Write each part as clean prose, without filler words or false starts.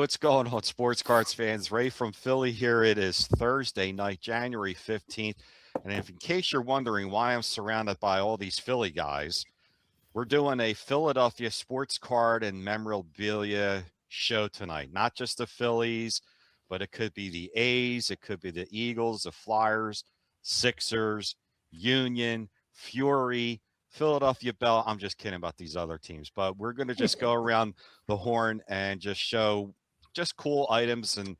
what's going on, sports cards fans? Ray from Philly here. It is Thursday night, January 15th. And if in case you're wondering why I'm surrounded by all these Philly guys, we're doing a Philadelphia sports card and memorabilia show tonight. Not just the Phillies, but it could be the A's, it could be the Eagles, the Flyers, Sixers, Union, Fury, Philadelphia Bell. I'm just kidding about these other teams, but we're going to just go around the horn and just show just cool items and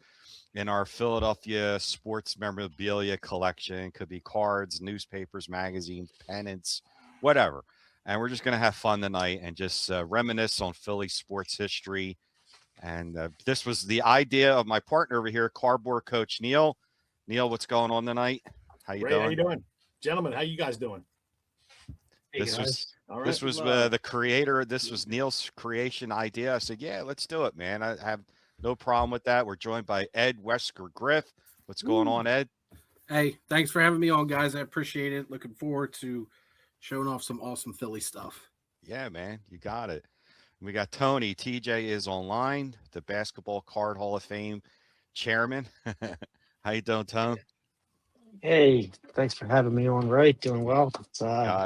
in our Philadelphia sports memorabilia collection. Could be cards, newspapers, magazines, pennants, whatever. And we're just going to have fun tonight and just reminisce on Philly sports history. And this was the idea of my partner over here, cardboard coach Neil. Neil, what's going on tonight? How you doing? How you doing? Gentlemen, how you guys doing? This was the creator. This was Neil's creation idea. I said, yeah, let's do it, man. I have no problem with that. We're joined by Ed Wesker Griff. What's going on, Ed? Hey, thanks for having me on, guys. I appreciate it. Looking forward to showing off some awesome Philly stuff. Yeah, man, you got it. We got Tony. TJ is online, the Basketball Card Hall of Fame chairman. How you doing, Tone? Hey, thanks for having me on, Ray. Doing well. It's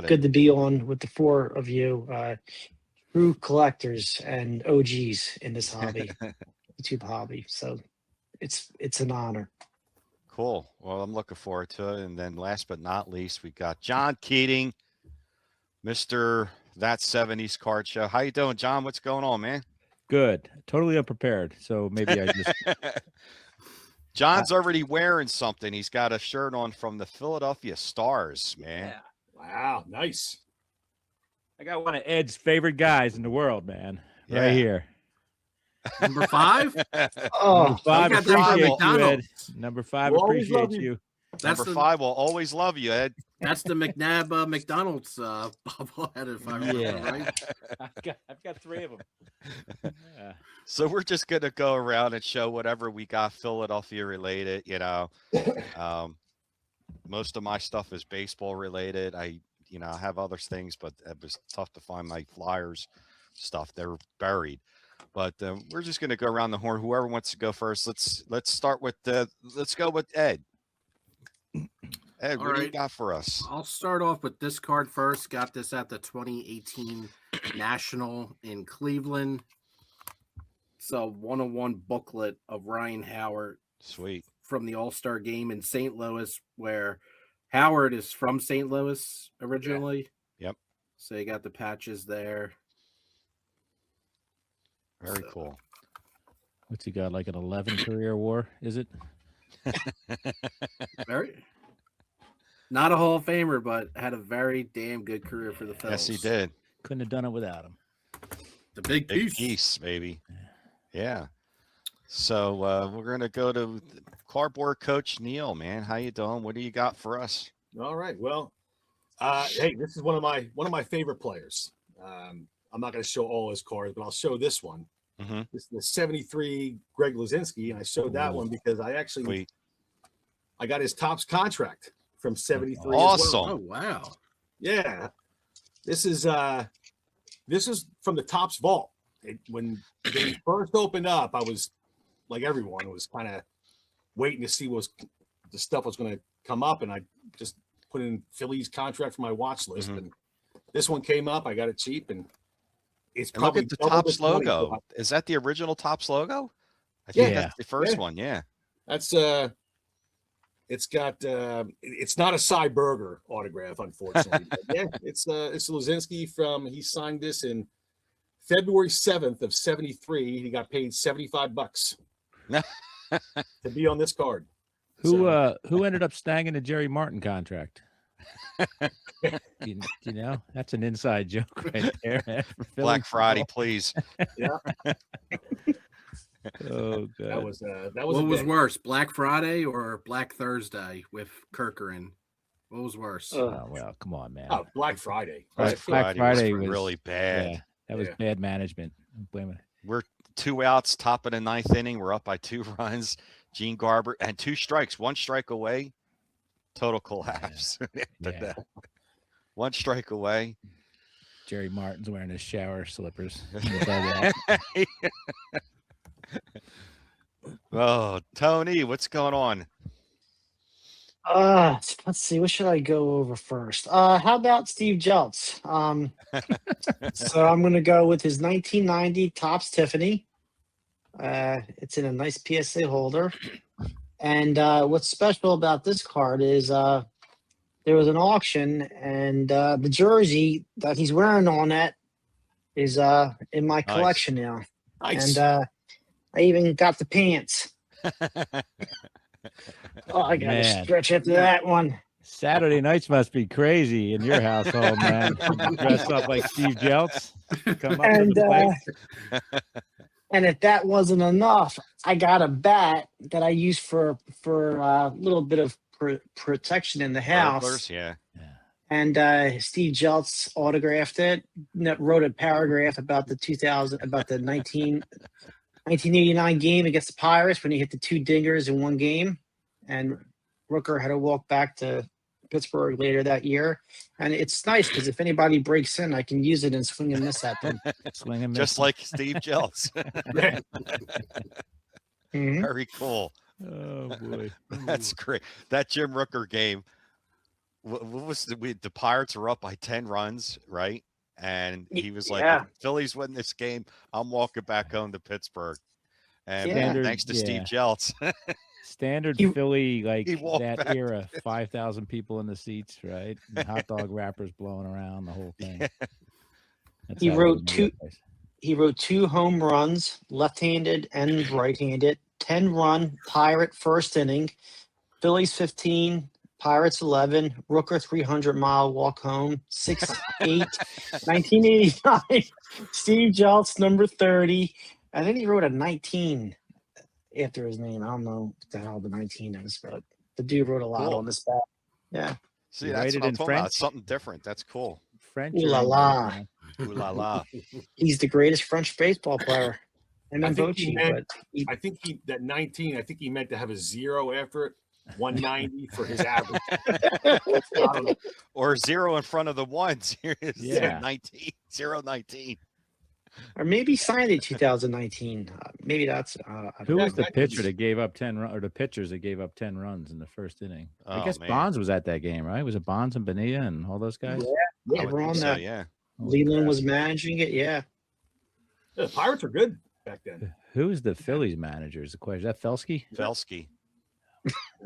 good to be on with the four of you, true collectors and OGs in this hobby, YouTube hobby. So it's an honor. Cool. Well, I'm looking forward to it. And then last but not least, we got John Keating, Mr. That 70s Card Show. How you doing, John? What's going on, man? Good. Totally unprepared. So maybe I just... John's already wearing something. He's got a shirt on from the Philadelphia Stars, man. Yeah. Wow, nice. I got one of Ed's favorite guys in the world, man. Yeah. Right here. Number 5? Oh, Number 5, appreciate you, Ed. Number 5, We'll always appreciate love you. Number 5 will always love you, Ed. That's the McNabb McDonald's bobblehead, if I remember right. I've got 3 of them. Yeah. So we're just going to go around and show whatever we got Philadelphia related, you know. Most of my stuff is baseball related. I have other things, but it was tough to find my Flyers stuff. They're buried. But we're just going to go around the horn. Whoever wants to go first, let's start with let's go with Ed. Ed, what do you got for us? I'll start off with this card first. Got this at the 2018 National in Cleveland. It's a 101 booklet of Ryan Howard. Sweet. From the All-Star game in St. Louis, where Howard is from St. Louis originally. Yep. So you got the patches there. Very cool. What's he got? Like an 11 career war, is it? Very. Not a Hall of Famer, but had a very damn good career for the Phillies. Yes, he did. Couldn't have done it without him. The big piece, baby. Yeah. So we're gonna go to cardboard coach Neil. Man, how you doing? What do you got for us? All right. Well, hey, this is one of my favorite players. I'm not going to show all his cards, but I'll show this one. Mm-hmm. This is the 73 Greg Luzinski, and I showed that one because I got his Topps contract from 73. Awesome. As well. Oh wow. Yeah. This is from the Topps vault. When they first opened up, I was like everyone was kind of waiting to see what the stuff was going to come up, and I just put in Philly's contract for my watch list, and this one came up. I got it cheap, and it's probably look at the Topps logo. Is that the original Topps logo? I think that's the first one. Yeah, that's it's got it's not a Cy Berger autograph, unfortunately. But yeah, it's Luzinski he signed this in February 7th of 73. He got paid $75 to be on this card. Who ended up snagging the Jerry Martin contract? you know, that's an inside joke right there. Black Friday, please. Yeah. Oh, God. That was what was worse, Black Friday or Black Thursday with Kirkering? What was worse? Oh, well, come on, man. Oh, Black Friday. Black Friday was really bad. Yeah, that was bad management. We're 2 outs, top of the 9th inning. We're up by 2 runs. Gene Garber and 2 strikes, 1 strike away. Total collapse. Yeah. 1 strike away. Jerry Martin's wearing his shower slippers. Oh, Tony, what's going on? Let's see. What should I go over first? How about Steve Jeltz? So I'm gonna go with his 1990 Topps Tiffany. It's in a nice PSA holder. And what's special about this card is there was an auction, and the jersey that he's wearing on that is in my collection now. Nice. And I even got the pants. Oh, I gotta Man. stretch after that one. Saturday nights must be crazy in your household, man. You dress up like Steve Jeltz, come up to And the place. and if that wasn't enough, I got a bat that I use for a little bit of protection in the house. Burglars, yeah. And Steve Jeltz autographed it. Wrote a paragraph about the 1989 game against the Pirates when he hit the 2 dingers in one game, and Rooker had to walk back to Pittsburgh later that year. And it's nice because if anybody breaks in, I can use it and swing and miss at them. Swing and miss. Just like Steve Jeltz. Mhm. Very cool. Oh boy, That's great. That Jim Rooker game. What was the Pirates were up by 10 runs, right? And he was like, Yeah. "If Phillies win this game, I'm walking back home to Pittsburgh." And Yeah. thanks to Steve Yeah. Jeltz. Standard He- Philly, like he walked that back. era, 5,000 people in the seats, right? And hot dog wrappers blowing around, the whole thing. That's He how it wrote was in two- the place. He wrote 2 home runs, left-handed and right-handed. 10-run Pirate first inning. Phillies 15, Pirates 11. Rooker 300-mile walk home. 6-8, 1989. Steve Jeltz number 30. And then he wrote a 19 after his name. I don't know what the hell the 19 is, but the dude wrote a lot Cool. on this bat. Yeah. See, You that's write what it I'm in talking about. French? Something different. That's cool. French. Ooh or la English, la. man? Ooh la la. He's the greatest French baseball player. And I then think he Bochy, meant- but he, I think that 19. I think he meant to have a 0 after it. 190 for his average. I don't know. Or 0 in front of the ones. Here is Yeah. 19. 0-19. or maybe signed in 2019. Maybe that's. I don't Who know. was the that pitcher is- that gave up 10 runs, or the pitchers that gave up 10 runs in the first inning? I Oh, guess man. Bonds was at that game, right? Was it Bonds and Bonilla and all those guys? I Yeah, would Everyone think so, that- yeah. Holy Leland crap. was managing it. Yeah. the Pirates were good back then. Who is the Phillies manager? Is the question. Is that Felsky? Felsky.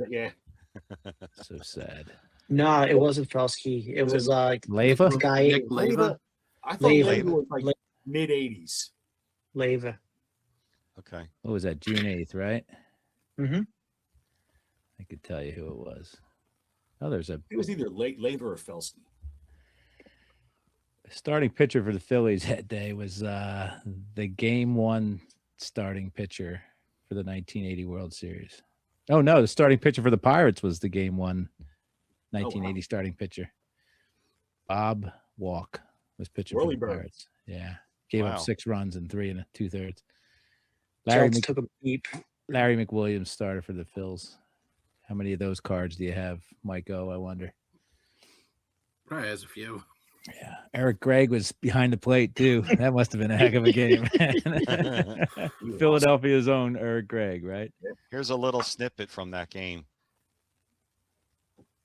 Yeah. So sad. No, it wasn't Felsky. It Was was Leva? the guy Nick Leva. I thought Leva. Leva was like mid 80s. Leva. Okay. What was that? June 8th, right? Mm-hmm. I could tell you who it was. Oh, there's a It was either Leva or Felsky. starting pitcher for the Phillies that day was the game 1 starting pitcher for the 1980 World Series. Oh no, the starting pitcher for the Pirates was the game 1 1980 starting pitcher. Bob Walk was pitching for Whirly the bird. Pirates. Yeah, gave Wow. up 6 runs in 3 2/3. Jeltz took a beep. Larry McWilliams started for the Phils. How many of those cards do you have, Mike O? I wonder. Probably has a few. Yeah, Eric Gregg was behind the plate too. That must have been a heck of a game. Philadelphia's own Eric Gregg, right? Here's a little snippet from that game.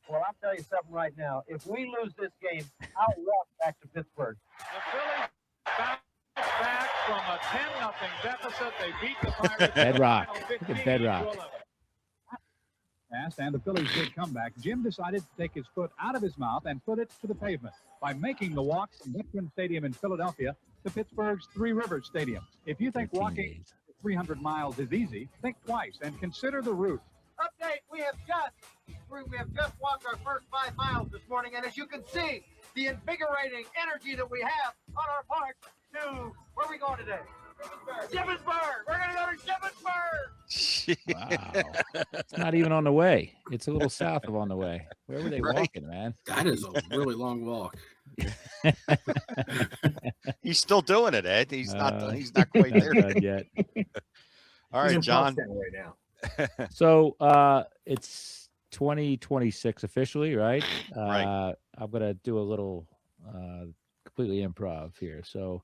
Well, I'll tell you something right now. If we lose this game, I'll walk back to Pittsburgh. The Phillies bounce back from a 10-0 deficit. They beat the Pirates. Bedrock. Final Look at 15 Bedrock. to 11. Pass, and the Phillies did come back. Jim decided to take his foot out of his mouth and put it to the pavement by making the walk from Veterans Stadium in Philadelphia to Pittsburgh's Three Rivers Stadium. If you think 13 walking days. 300 miles is easy, think twice and consider the route. Update, we have just walked our first 5 miles this morning, and as you can see, the invigorating energy that we have on our march to, where are we going today? Shippensburg. We're going to go to Shippensburg. Wow. It's not even on the way. It's a little south of on the way. Where were they Right. walking, man? That is a really long walk. He's still doing it, Ed. He's not Uh, done. He's not quite Not there. done yet. All He's right, in John. Boston right now. So it's 2026 officially, right? Right. I'm gonna do a little completely improv here. So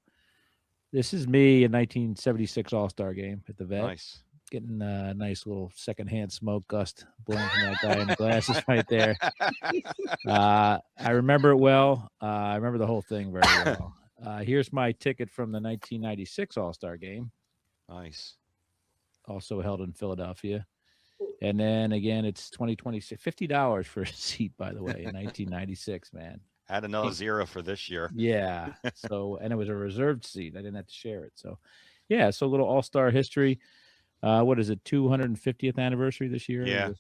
This is me in 1976 All-Star game at the Vet. Nice. Getting a nice little secondhand smoke gust blowing from that guy in the glasses right there. I remember it well. I remember the whole thing very well. Here's my ticket from the 1996 All-Star game. Nice. Also held in Philadelphia. And then again, it's 2026. $50 for a seat, by the way, in 1996, man. Add another zero for this year. Yeah. So, and it was a reserved seat. I didn't have to share it. So, yeah. So, a little All-Star history. What is it? 250th anniversary this year. Yeah.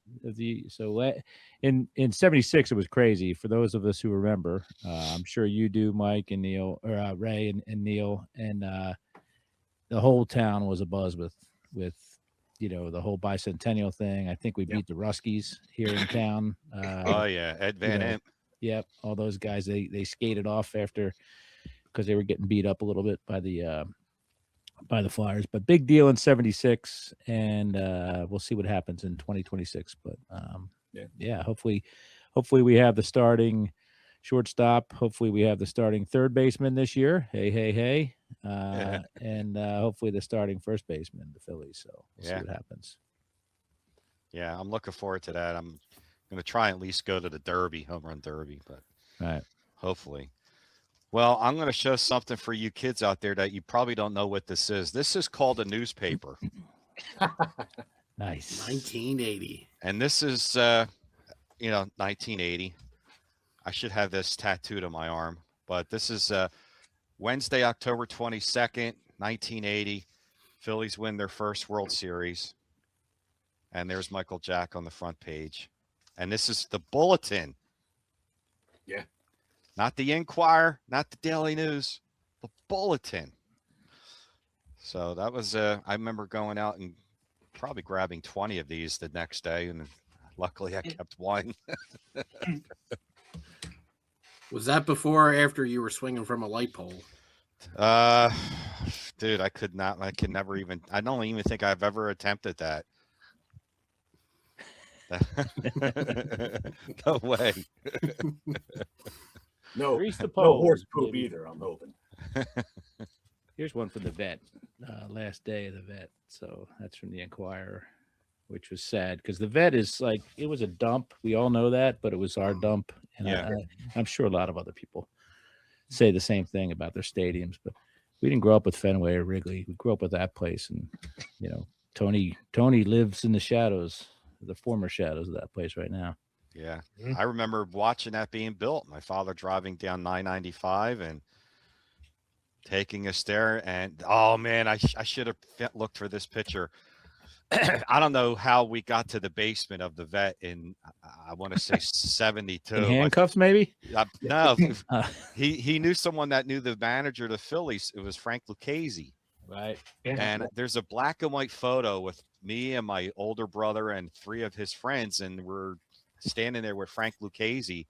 So, in 76, it was crazy. For those of us who remember, I'm sure you do, Mike and Neil, or Ray and Neil, and the whole town was abuzz with the whole bicentennial thing. I think we beat the Ruskies here in town. Oh yeah, Ed Van Imp. Yep, all those guys they skated off after because they were getting beat up a little bit by the Flyers. But big deal in 76, and we'll see what happens in 2026. But hopefully we have the starting shortstop. Hopefully we have the starting third baseman this year. Hey. And hopefully the starting first baseman, the Phillies. So we'll see what happens. Yeah, I'm looking forward to that. I'm going to try and at least go to the Derby, home run Derby, but hopefully. Well, I'm going to show something for you kids out there that you probably don't know what this is. This is called a newspaper. Nice. 1980. And this is, 1980. I should have this tattooed on my arm, but this is Wednesday, October 22nd, 1980. Phillies win their first World Series. And there's Michael Jack on the front page. And this is the Bulletin. Yeah. Not the Inquirer, not the Daily News, the Bulletin. So that was, I remember going out and probably grabbing 20 of these the next day. And luckily I kept one. Was that before or after you were swinging from a light pole? Dude, I could never even, I don't even think I've ever attempted that. No way. No Grease the no pole, horse poop baby. either, I'm hoping. Here's one for the Vet. Last day of the Vet. So that's from the Inquirer, which was sad because the Vet is like, it was a dump. We all know that, but it was our dump. And I'm sure a lot of other people say the same thing about their stadiums, but we didn't grow up with Fenway or Wrigley. We grew up with that place. And, Tony lives in the shadows, the former shadows of that place right now. Yeah. I remember watching that being built. My father driving down 995 and taking us there. And, oh, man, I should have looked for this picture. I don't know how we got to the basement of the Vet in, I want to say 72. In handcuffs, maybe? No, he knew someone that knew the manager of the Phillies. It was Frank Lucchese. Right. And there's a black and white photo with me and my older brother and 3 of his friends. And we're standing there with Frank Lucchese.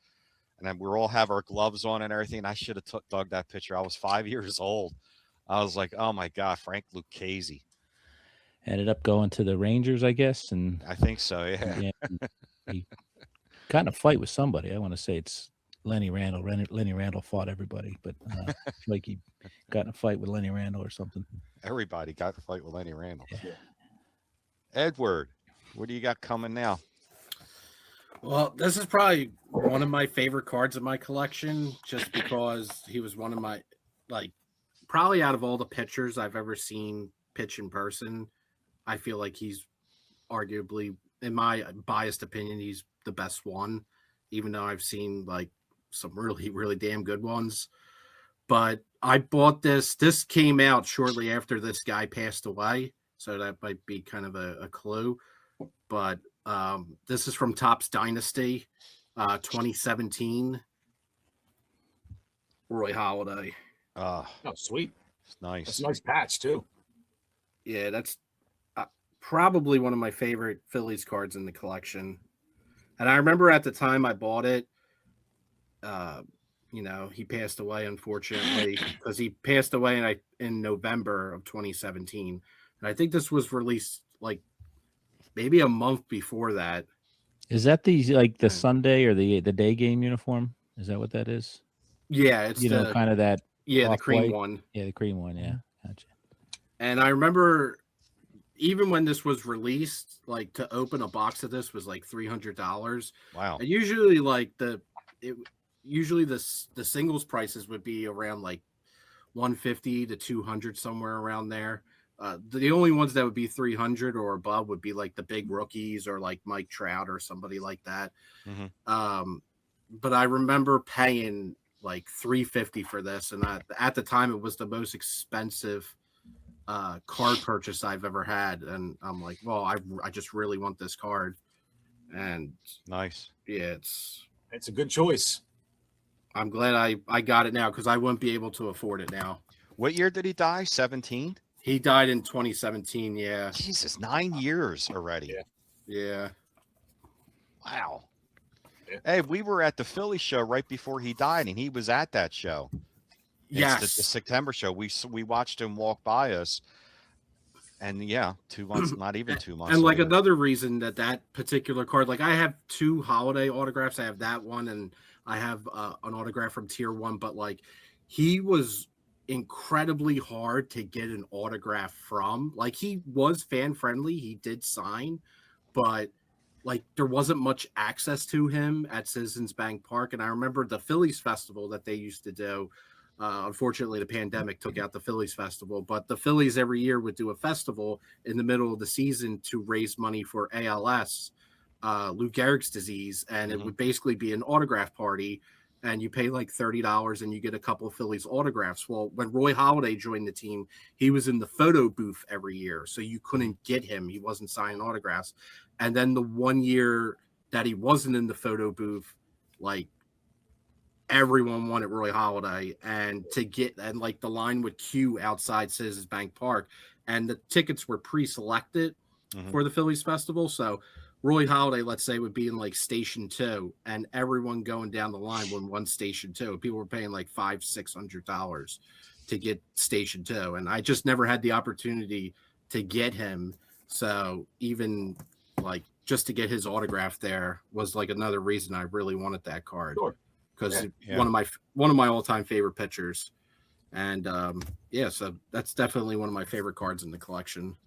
And then we all have our gloves on and everything. And I should have dug that picture. I was 5 years old. I was like, oh, my God, Frank Lucchese. Ended up going to the Rangers, I guess. And I think so, yeah. He got in a fight with somebody. I want to say it's Lenny Randall. Lenny Randall fought everybody, but I feel like he got in a fight with Lenny Randall or something. Everybody got in a fight with Lenny Randall. Yeah. Edward, what do you got coming now? Well, this is probably one of my favorite cards in my collection just because he was one of my, probably out of all the pitchers I've ever seen pitch in person, I feel like he's arguably, in my biased opinion, he's the best one, even though I've seen some really, really damn good ones. But I bought this. This came out shortly after this guy passed away, so that might be kind of a clue. But this is from Topps Dynasty, 2017. Roy Halladay. Oh, sweet. It's nice. That's a nice patch, too. Yeah, that's probably one of my favorite Phillies cards in the collection. And I remember at the time I bought it, he passed away, unfortunately, because he passed away in November of 2017. And I think this was released maybe a month before that. Is that the Sunday or the day game uniform? Is that what that is? Yeah, it's kind of that. Yeah, the cream white one. Yeah, the cream one. Yeah, And I remember even when this was released, like to open a box of this was like $300. Wow. And usually like the singles prices would be around like 150 to 200, somewhere around there. The only ones that would be 300 or above would be like the big rookies or like Mike Trout or somebody like that. Mm-hmm. But I remember paying like $350 for this, and at the time it was the most expensive card purchase I've ever had. And I'm like, well, I just really want this card. And nice. Yeah, it's a good choice. I'm glad I got it now, because I wouldn't be able to afford it now. What year did he die? 17? He died in 2017. Yeah. Jesus, 9 years already. Yeah. Wow. Yeah. Hey, we were at the Philly show right before he died, and he was at that show. Yes. It's the September show. We watched him walk by us. And yeah, 2 months, not even 2 months. And like later. another reason that particular card, like I have 2 holiday autographs. I have that one, and I have an autograph from Tier 1. But like, he was incredibly hard to get an autograph from. Like, he was fan friendly. He did sign, but like there wasn't much access to him at Citizens Bank Park. And I remember the Phillies Festival that they used to do. Unfortunately, the pandemic took out the Phillies Festival, but the Phillies every year would do a festival in the middle of the season to raise money for ALS, Lou Gehrig's disease. And it would basically be an autograph party, and you pay like $30 and you get a couple of Phillies autographs. Well, when Roy Halladay joined the team, he was in the photo booth every year, so you couldn't get him. He wasn't signing autographs. And then the one year that he wasn't in the photo booth, like, everyone wanted Roy Halladay, and like the line would queue outside Citizens Bank Park, and the tickets were pre-selected for the Phillies Festival. So Roy Halladay, let's say, would be in like station 2, and everyone going down the line would want station 2. People were paying like $500-$600 to get station 2. And I just never had the opportunity to get him. So even like just to get his autograph there was like another reason I really wanted that card. Sure. Because one of my all-time favorite pitchers. And so that's definitely one of my favorite cards in the collection.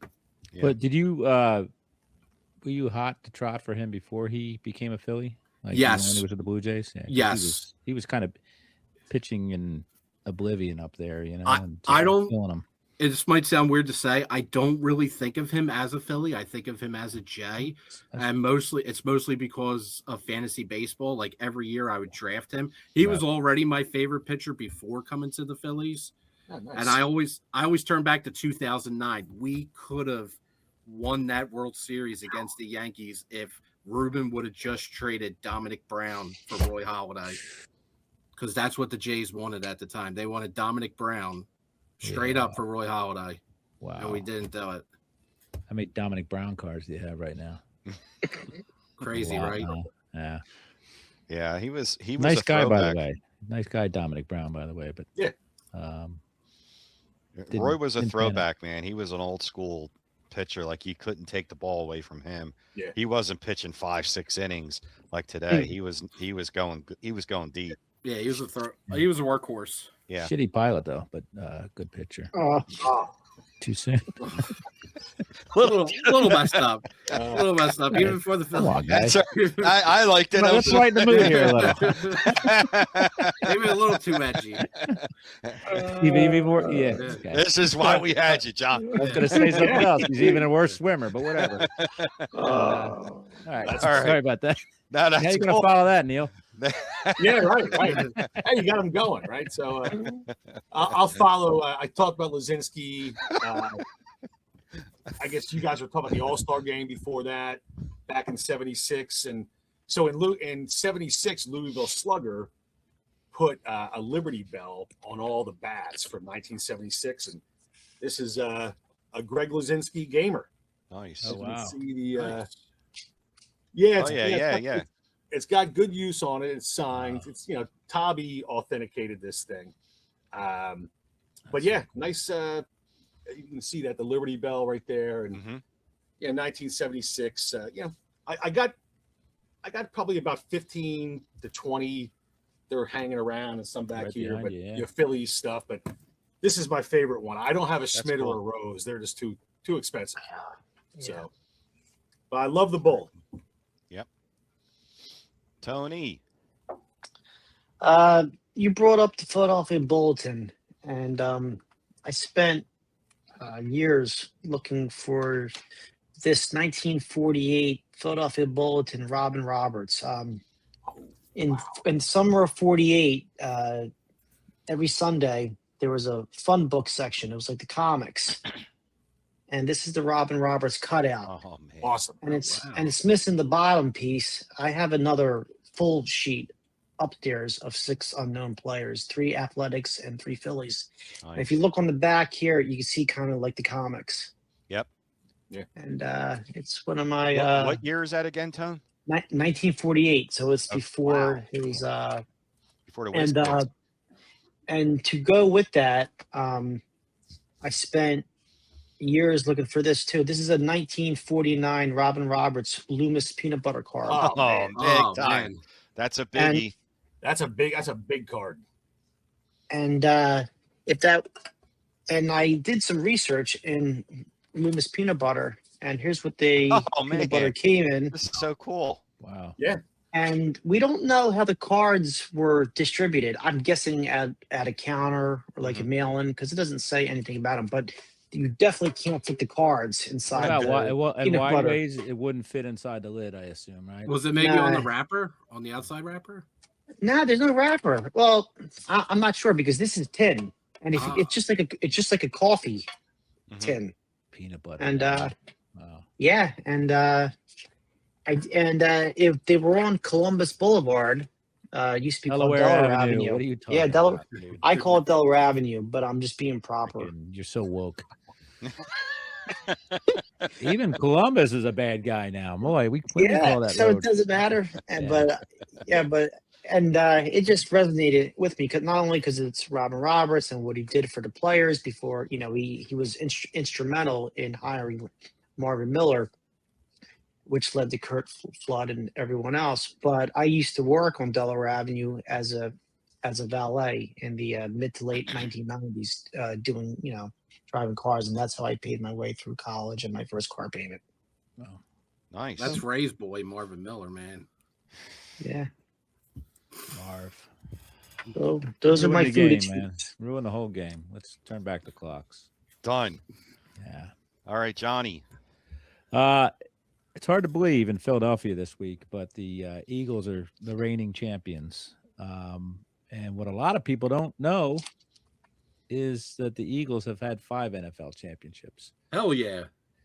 Yeah. But did you were you hot to trot for him before he became a Philly? Like, yes. When he was with the Blue Jays? Yeah, yes. He was kind of pitching in oblivion up there, you know. I don't killing him. It might sound weird to say. I don't really think of him as a Philly. I think of him as a J. And it's mostly because of fantasy baseball. Like every year I would draft him. He was already my favorite pitcher before coming to the Phillies. Oh, nice. And I always turn back to 2009. We could have won that World Series against the Yankees if Ruben would have just traded Dominic Brown for Roy Halladay. Because that's what the Jays wanted at the time. They wanted Dominic Brown straight up for Roy Halladay. Wow. And we didn't do it. How many Dominic Brown cards do you have right now? Crazy, right? Yeah. Yeah, he was nice a guy, throwback. by the way. Nice guy, Dominic Brown, by the way. But Roy was a throwback, man. He was an old school pitcher. Like, you couldn't take the ball away from him. Yeah. He wasn't pitching 5-6 innings like today. He was going deep. Yeah, he was a workhorse. Yeah. Shitty pilot though, but good pitcher. Too soon. little messed up. A little messed up. Even before the film. Come on, guys. I liked it. Let's lighten the mood here a little. Maybe a little too edgy. Even more. Yeah. Okay. This is why we had you, John. I was going to say something else. He's even a worse swimmer, but whatever. All right. Sorry about that. No, that's How you going to cool. follow that, Neil? Yeah, right. Hey, you got him going, right? So I'll follow. I talked about Lazinski. I guess you guys were talking about the All-Star game before that, back in '76, and so in '76, Louisville Slugger put a Liberty Bell on all the bats from 1976, and this is a Greg Lazinski gamer. Nice. So Oh, wow. see the Nice. yeah. It's got good use on it. It's signed. It's Tabi authenticated this thing. But yeah, nice. You can see that the Liberty Bell right there, and 1976. I got probably about 15 to 20. They're hanging around and some back Right here, behind but you, yeah. your Phillies stuff. But this is my favorite one. I don't have a That's Schmidt or cool. a Rose. They're just too expensive. Yeah. So, but I love the bull. Tony. You brought up the Philadelphia Bulletin, and I spent years looking for this 1948 Philadelphia Bulletin, Robin Roberts. In summer of '48, every Sunday there was a fun book section. It was like the comics, and this is the Robin Roberts cutout, Oh man. Awesome. and it's Wow. and it's missing the bottom piece. I have another full sheet upstairs of 6 unknown players, 3 Athletics and 3 Phillies. And if you look on the back here, you can see kind of like the comics. Yep. Yeah. And it's one of my What year is that again, Tone? 1948. So it's Oh, before wow. his Before the Whiz Kids. and to go with that, I spent years looking for this too. This is a 1949 Robin Roberts Loomis peanut butter card. Oh, man. big Oh, time. man. That's a And- biggie. That's a big card. And and I did some research in Loomis peanut butter, and here's what the Oh, peanut man. butter came in. This is so cool. Wow. And we don't know how the cards were distributed. I'm guessing at a counter or like a mail-in, because it doesn't say anything about them. But you definitely can't fit the cards inside. About the and peanut wide butter. ways, it wouldn't fit inside the lid, I assume, right? Was it maybe on the Nah. wrapper, on the outside wrapper? No, there's no wrapper. Well, I'm not sure because this is tin, and if Ah. it's just like a coffee Mhm. tin. Peanut butter. And wow. yeah, and if they were on Columbus Boulevard, it used to be called Delaware Avenue. What are you talking Yeah, about, dude? I call it Delaware Avenue, but I'm just being proper. Freaking- You're so woke. Even Columbus is a bad guy now. Boy, we call that so road. it doesn't matter. And Yeah. but it just resonated with me because not only because it's Robin Roberts and what he did for the players before, he was instrumental in hiring Marvin Miller, which led to Kurt Flood and everyone else. But I used to work on Delaware Avenue as a valet in the mid to late 1990s, doing driving cars, and that's how I paid my way through college and my first car payment. Wow. Nice. That's Ray's boy, Marvin Miller, man. Yeah. Marv. So those are Ruin my the food game, experiences. man. Ruin the whole game. Let's turn back the clocks. Done. Yeah. All right, Johnny. It's hard to believe in Philadelphia this week, but the Eagles are the reigning champions. And what a lot of people don't know is that the Eagles have had 5 NFL championships. Hell yeah.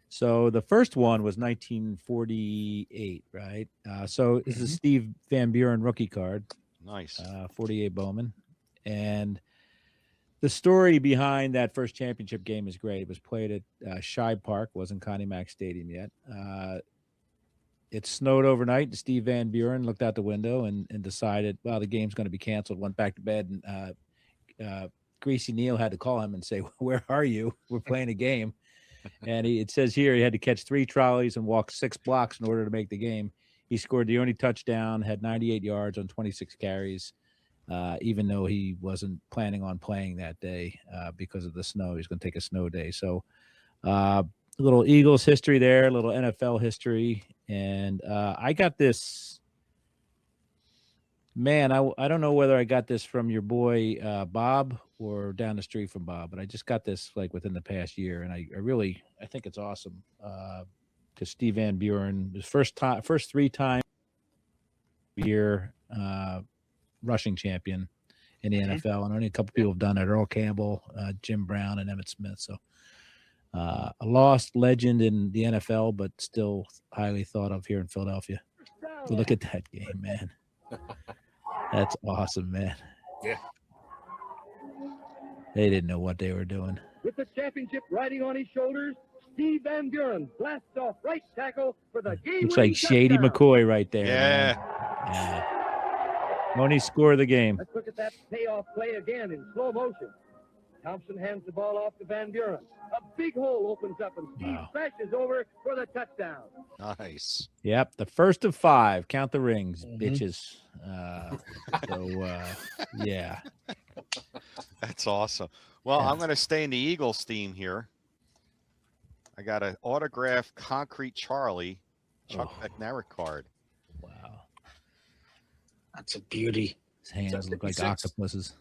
So the first one was 1948, right? So this is Steve Van Buren rookie card, Nice. 48 Bowman. And the story behind that first championship game is great. It was played at Shibe Park, wasn't Connie Mack Stadium yet. It snowed overnight. Steve Van Buren looked out the window and decided, well, the game's going to be canceled, went back to bed. And Greasy Neal had to call him and say, where are you? We're playing a game. And it says here he had to catch 3 trolleys and walk 6 blocks in order to make the game. He scored the only touchdown, had 98 yards on 26 carries, even though he wasn't planning on playing that day because of the snow. He's going to take a snow day. So a little Eagles history there, a little NFL history. And I got this, man, I don't know whether I got this from your boy Bob or down the street from Bob, but I just got this like within the past year. And I think it's awesome because Steve Van Buren, his first 3-time year rushing champion in the NFL. And only a couple people have done it, Earl Campbell, Jim Brown, and Emmitt Smith. So a lost legend in the NFL, but still highly thought of here in Philadelphia. So look at that game, man. That's awesome, man. Yeah. They didn't know what they were doing. With the championship riding on his shoulders, Steve Van Buren blasts off right tackle for the game. Looks like Shady McCoy right there. Yeah. Man. Yeah. Money score of the game. Let's look at that payoff play again in slow motion. Thompson hands the ball off to Van Buren. A big hole opens up and Steve crashes over for the touchdown. Nice. Yep, the first of 5. Count the rings, Mhm. bitches. Yeah. That's awesome. Well, I'm going to stay in the Eagles theme here. I got an autographed Concrete Charlie Chuck Bednarik card. Wow. That's a beauty. His hands look like 56. octopuses.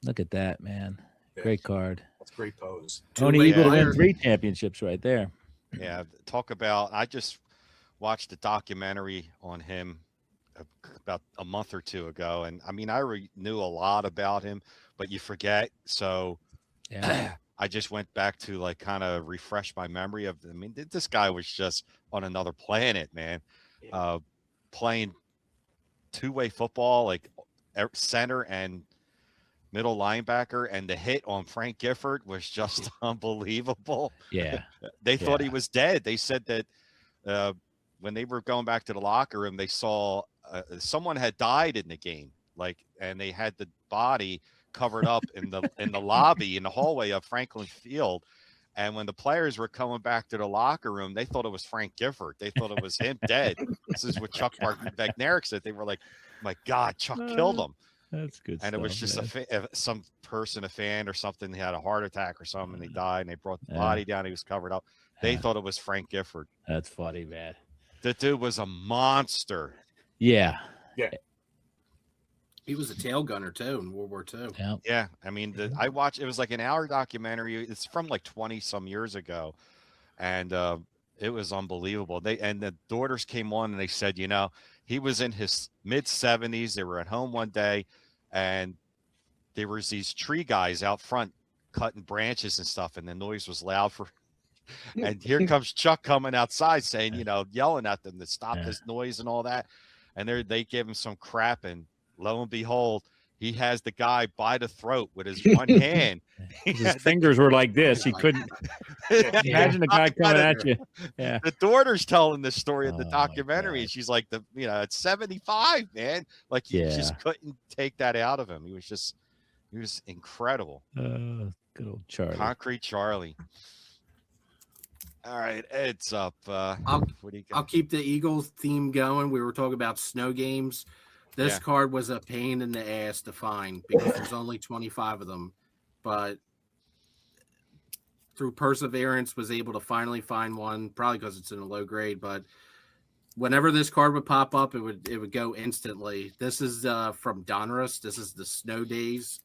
Look at that, man. Great card. That's a great pose. Tony Two-way Eagle to win wire. 3 championships right there. Yeah, talk about. I just watched a documentary on him about a month or two ago, and I mean, I knew a lot about him, but you forget. So, Yeah. I just went back to like kind of refresh my memory of. I mean, this guy was just on another planet, man. Playing two-way football, like center and middle linebacker, and the hit on Frank Gifford was just unbelievable. Yeah. They thought he was dead. They said that when they were going back to the locker room, they saw someone had died in the game, like, and they had the body covered up in the lobby in the hallway of Franklin Field. And when the players were coming back to the locker room, they thought it was Frank Gifford. They thought it was him dead. This is what Chuck Bednarik said. They were like, "My God, Chuck killed him." That's good. And it was just some person, a fan or something, he had a heart attack or something, and he died, and they brought the body down. He was covered up. They thought it was Frank Gifford. That's funny, man. The dude was a monster. Yeah. Yeah. He was a tail gunner too in World War II. Yeah. Yeah. I mean, I watched, it was like an hour documentary. It's from like 20 some years ago. And it was unbelievable. And the daughters came on and they said, you know, he was in his mid 70s. They were at home one day and there was these tree guys out front cutting branches and stuff. And the noise was loud and here comes Chuck coming outside saying, you know, yelling at them to stop this noise and all that. And they gave him some crap, and lo and behold, he has the guy by the throat with his one hand. His fingers were like this. He couldn't imagine the guy coming at you. Yeah. The daughter's telling this story in the Oh, documentary, and she's like, it's 75, man. Like you just couldn't take that out of him. He was incredible. Good old Charlie. Concrete Charlie. All right, Ed's up. What do you got? I'll keep the Eagles theme going. We were talking about snow games. This card was a pain in the ass to find because there's only 25 of them. But through perseverance, was able to finally find one, probably because it's in a low grade. But whenever this card would pop up, it would go instantly. This is from Donruss. This is the Snow Days,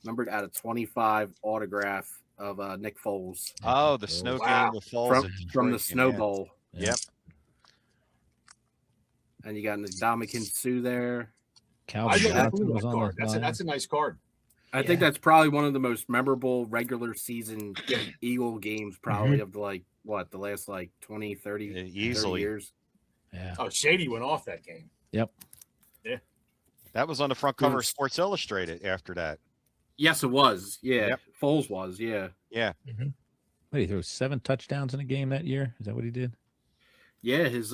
numbered out of 25 autograph of Nick Foles. Oh, the snow game with Foles from the Snow Bowl. Yep. And you got Ndamukong Suh there. That's a nice card. I think that's probably one of the most memorable regular season Eagle games, probably of the last 20, 30, easily 30 years. Yeah. Oh, Shady went off that game. Yep. Yeah. That was on the front cover of Sports Illustrated after that. Yes, it was. Yeah. Yep. Foles was. Yeah. Yeah. What, he threw 7 touchdowns in a game that year? Is that what he did? Yeah, his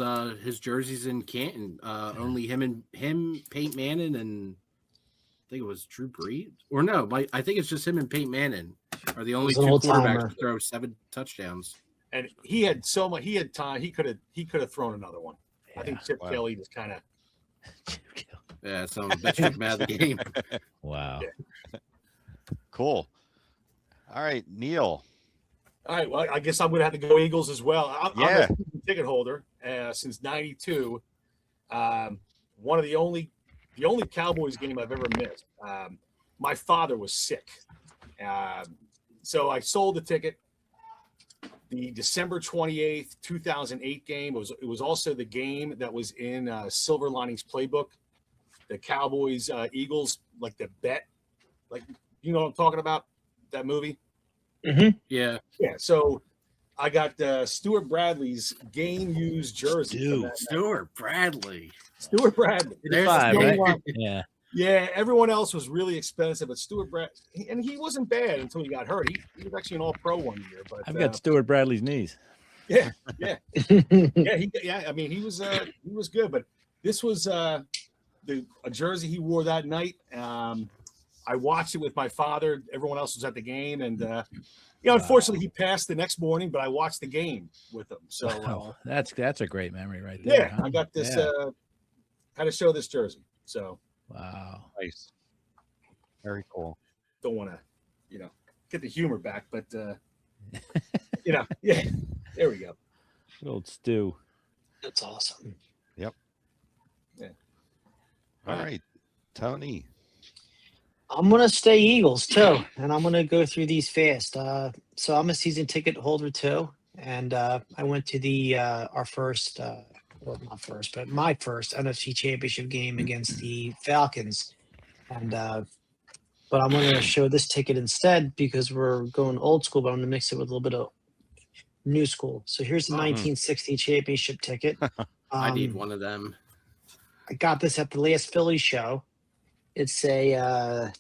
jersey's in Canton. Only him, Peyton Manning, and I think it was Drew Brees. Or no, I think it's just him and Peyton Manning are the only two quarterbacks to throw 7 touchdowns. And he had so much. He had time. He could have thrown another one. Yeah. I think Chip Kelly just kind of. Yeah, so that took him out of the game. Wow. Yeah. Cool. All right, Neil. All right. Well, I guess I'm going to have to go Eagles as well. I'm a ticket holder since '92. One of the only Cowboys game I've ever missed. My father was sick, so I sold the ticket. The December 28th, 2008 game. It was also the game that was in Silver Linings Playbook. The Cowboys Eagles, like the bet, like you know what I'm talking about, that movie. Mm-hmm. Yeah. So I got Stuart Bradley's game used jersey. Stuart Bradley. There's 5, right? Yeah. Yeah. Everyone else was really expensive, but Stuart Bradley, and he wasn't bad until he got hurt. He was actually an All-Pro one year. But I've got Stuart Bradley's knees. Yeah. I mean, he was good, but this was a jersey he wore that night. I watched it with my father. Everyone else was at the game, and unfortunately, he passed the next morning. But I watched the game with him. So that's a great memory right there. Yeah, huh? I got this. Had to show this jersey. So wow, nice, very cool. Don't want to, get the humor back. But yeah, there we go. Good old Stu. That's awesome. Yep. Yeah. All right, Tony. I'm gonna stay Eagles too, and I'm gonna go through these fast. So I'm a season ticket holder too, and I went to the our first, well, not first, but my first NFC Championship game against the Falcons, and but I'm gonna show this ticket instead because we're going old school, but I'm gonna mix it with a little bit of new school. So here's the 1960 championship ticket. I need one of them. I got this at the last Philly show. It's a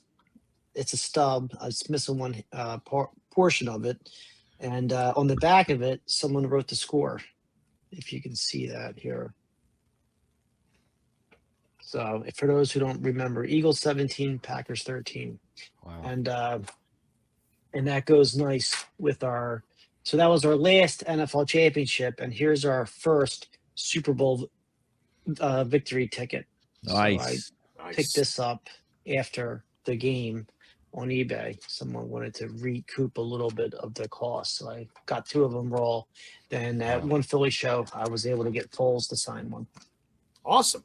stub. I was missing one portion of it, and on the back of it, someone wrote the score. If you can see that here. So for those who don't remember, Eagles 17, Packers 13. Wow. And that goes nice with our. So that was our last NFL championship, and here's our first Super Bowl victory ticket. Nice. So I picked this up after the game on eBay. Someone wanted to recoup a little bit of the cost, so I got two of them raw. Then at one Philly show, I was able to get Foles to sign one. Awesome.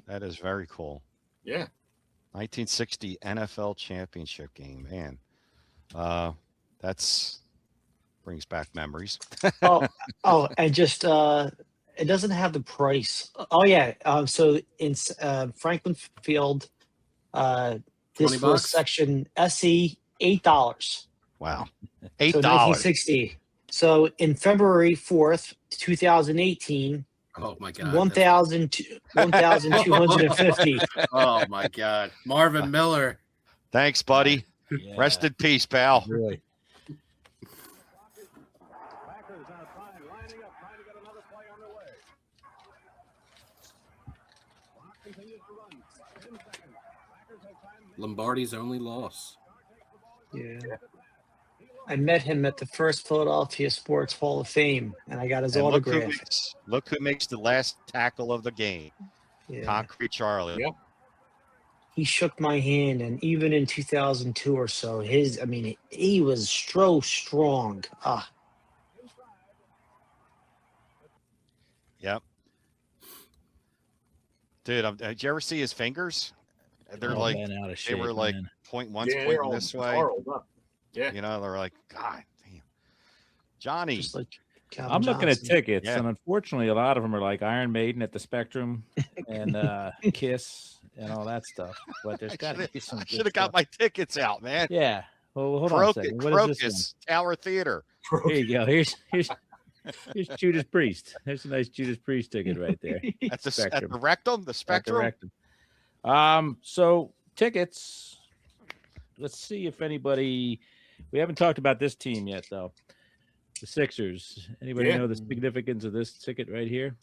That is very cool. Yeah. 1960 NFL championship game, man. That's brings back memories. And just it doesn't have the price. Oh yeah. So in Franklin Field, this $20? was section SE, $8. Wow. $8. So 1960. So in February 4th, 2018. Oh my God. 1,250. Oh my God. Marvin Miller. Thanks, buddy. Yeah. Rest in peace, pal. Really. Lombardi's only loss. Yeah. I met him at the first Philadelphia Sports Hall of Fame, and I got his And autograph. look who makes the last tackle of the game. Yeah. Concrete Charlie. Yep. He shook my hand, and even in 2002 or so, he was so strong. Yep. Dude, did you ever see his fingers? They're All like bent out of they shape, were like man. one's Yeah, pointing this way. gnarled up. Yeah. You know, they're like, God damn. Johnny. Just like Calvin I'm looking at Johnson. tickets, Yeah. and unfortunately, a lot of them are like Iron Maiden at the Spectrum and Kiss and all that stuff. But there's got to be some. I good should have got stuff. my tickets out, man. Yeah. Well, hold on a second. What is this Crocus Tower Theater. one? Here you go. Here's Judas Priest. There's a nice Judas Priest ticket right there. At the Spectrum. rectum, the At the spectrum. rectum. So tickets. Let's see if anybody. We haven't talked about this team yet, though. The Sixers. Anybody know the significance of this ticket right here?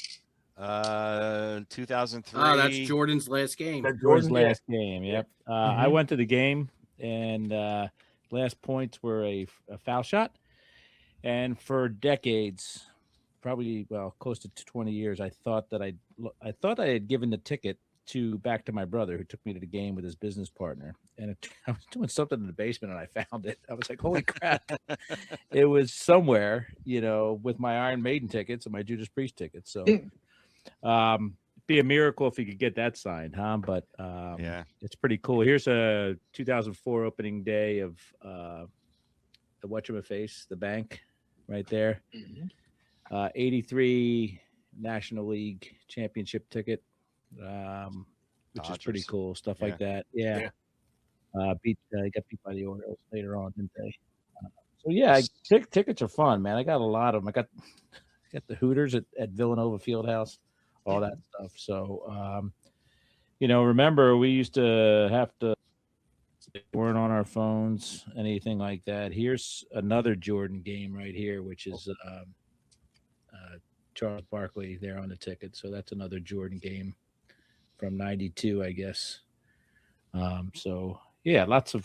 2003. Oh, that's Jordan's last game. Jordan's last game. Yep. I went to the game, and last points were a foul shot. And for decades, probably close to 20 years, I thought I had given the ticket back to my brother, who took me to the game with his business partner. And I was doing something in the basement, and I found it. I was like, "Holy crap!" It was somewhere, with my Iron Maiden tickets and my Judas Priest tickets. So, be a miracle if you could get that signed, huh? But Yeah. it's pretty cool. Here's a 2004 opening day of the whatchamaface, the bank, right there. 83 National League championship ticket, which is pretty Dodgers. cool. Stuff like that. Yeah. Got beat by the Orioles later on, didn't they? So yeah, tickets are fun, man. I got a lot of them. I got the Hooters at Villanova Fieldhouse, all that stuff. So, remember we used to have to weren't on our phones, anything like that. Here's another Jordan game right here, which is Charles Barkley there on the ticket. So that's another Jordan game from '92, I guess. So yeah, lots of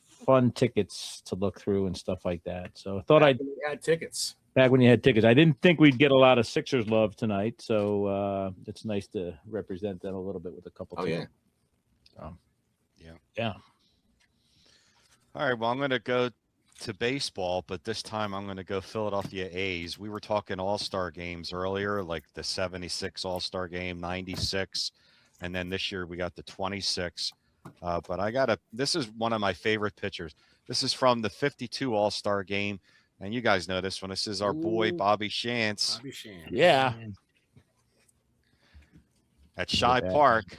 fun tickets to look through and stuff like that. So I thought I'd had tickets. Back when you had tickets. I didn't think we'd get a lot of Sixers love tonight, so it's nice to represent them a little bit with a couple. Oh, teams. yeah. Yeah. All right, well, I'm going to go to baseball, but this time I'm going to go Philadelphia A's. We were talking all-star games earlier, like the 76 all-star game, 96, and then this year we got the 26. But this is one of my favorite pitchers. This is from the 52 all-star game, and you guys know this one. This is our boy Bobby Shantz. Bobby Shantz. Yeah. At Shy Park.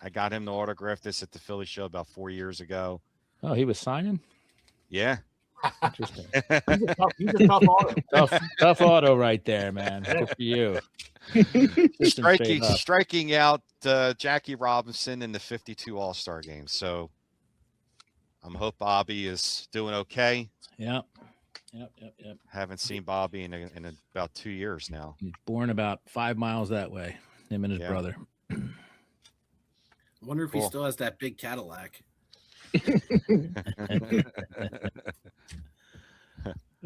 I got him to autograph this at the Philly show about 4 years ago. Oh, he was signing? Yeah. Interesting. He's a tough auto. tough auto right there, man. Good for you. Striking out Jackie Robinson in the 52 All-Star game. So I hope Bobby is doing okay. Yep. Haven't seen Bobby in about 2 years now. He's born about 5 miles that way, him and his brother. I wonder if he still has that big Cadillac.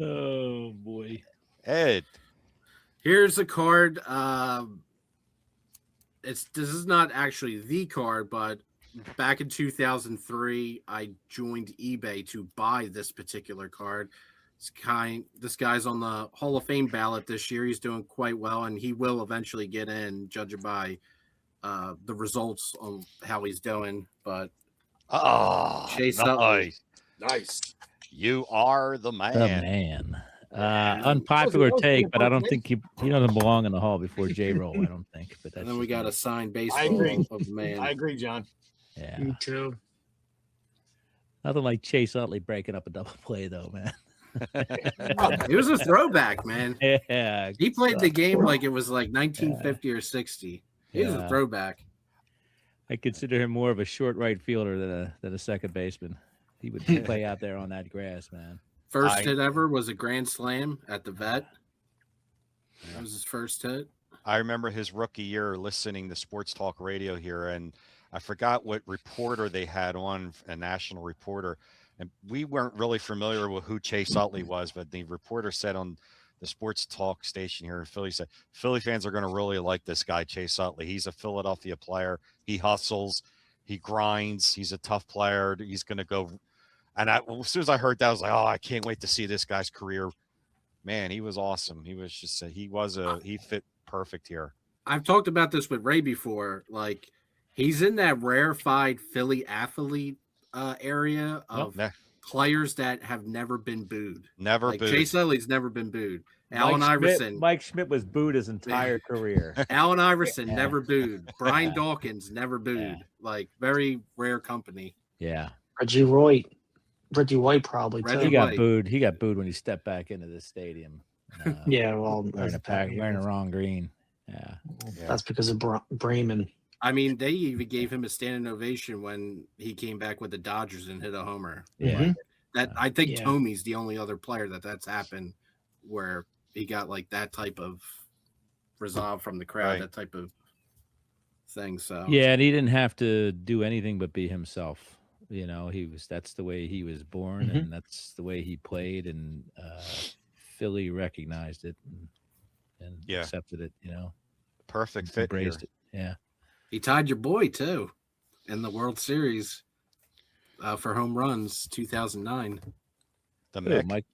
Oh boy. Ed. Here's a card. This is not actually the card, but back in 2003, I joined eBay to buy this particular card. This guy's on the Hall of Fame ballot this year. He's doing quite well, and he will eventually get in, judging by the results on how he's doing. But Chase Utley. Nice. You are the man. The man. Unpopular take, but I don't think he doesn't belong in the hall before J-Roll, I don't think. But and then we got a signed baseball of the man. I agree, John. Yeah. Me too. Nothing like Chase Utley breaking up a double play, though, man. It was a throwback, man. Yeah. He played the game like it was like 1950 or 60. He was a throwback. I consider him more of a short right fielder than a second baseman. He would play out there on that grass, man. First hit ever was a grand slam at the Vet. That was his first hit. I remember his rookie year listening to sports talk radio here, and I forgot what reporter they had on, a national reporter, and we weren't really familiar with who Chase Utley was, but the reporter said on the sports talk station here in Philly, said Philly fans are going to really like this guy, Chase Utley. He's a Philadelphia player. He hustles. He grinds. He's a tough player. He's going to go. And as soon as I heard that, I was like, oh, I can't wait to see this guy's career. Man, he was awesome. He was just he fit perfect here. I've talked about this with Ray before. Like, he's in that rarefied Philly athlete area of players that have never been booed. Never booed. Chase Utley's never been booed. Allen Iverson. Mike Schmidt was booed his entire career. Allen Iverson never booed. Brian Dawkins never booed. Yeah. Like, very rare company. Yeah. Reggie White probably too. He got booed. He got booed when he stepped back into the stadium. Yeah, well, wearing the wrong green. Yeah, that's because of Bremen. I mean, they even gave him a standing ovation when he came back with the Dodgers and hit a homer. Yeah, I think Tomey's the only other player that's happened where he got like that type of resolve from the crowd, that type of thing. So yeah, and he didn't have to do anything but be himself. You know, that's the way he was born, and that's the way he played, and Philly recognized it and accepted it. You know, perfect fit. Embraced it. Yeah, he tied your boy too in the World Series for home runs 2009. The Mick.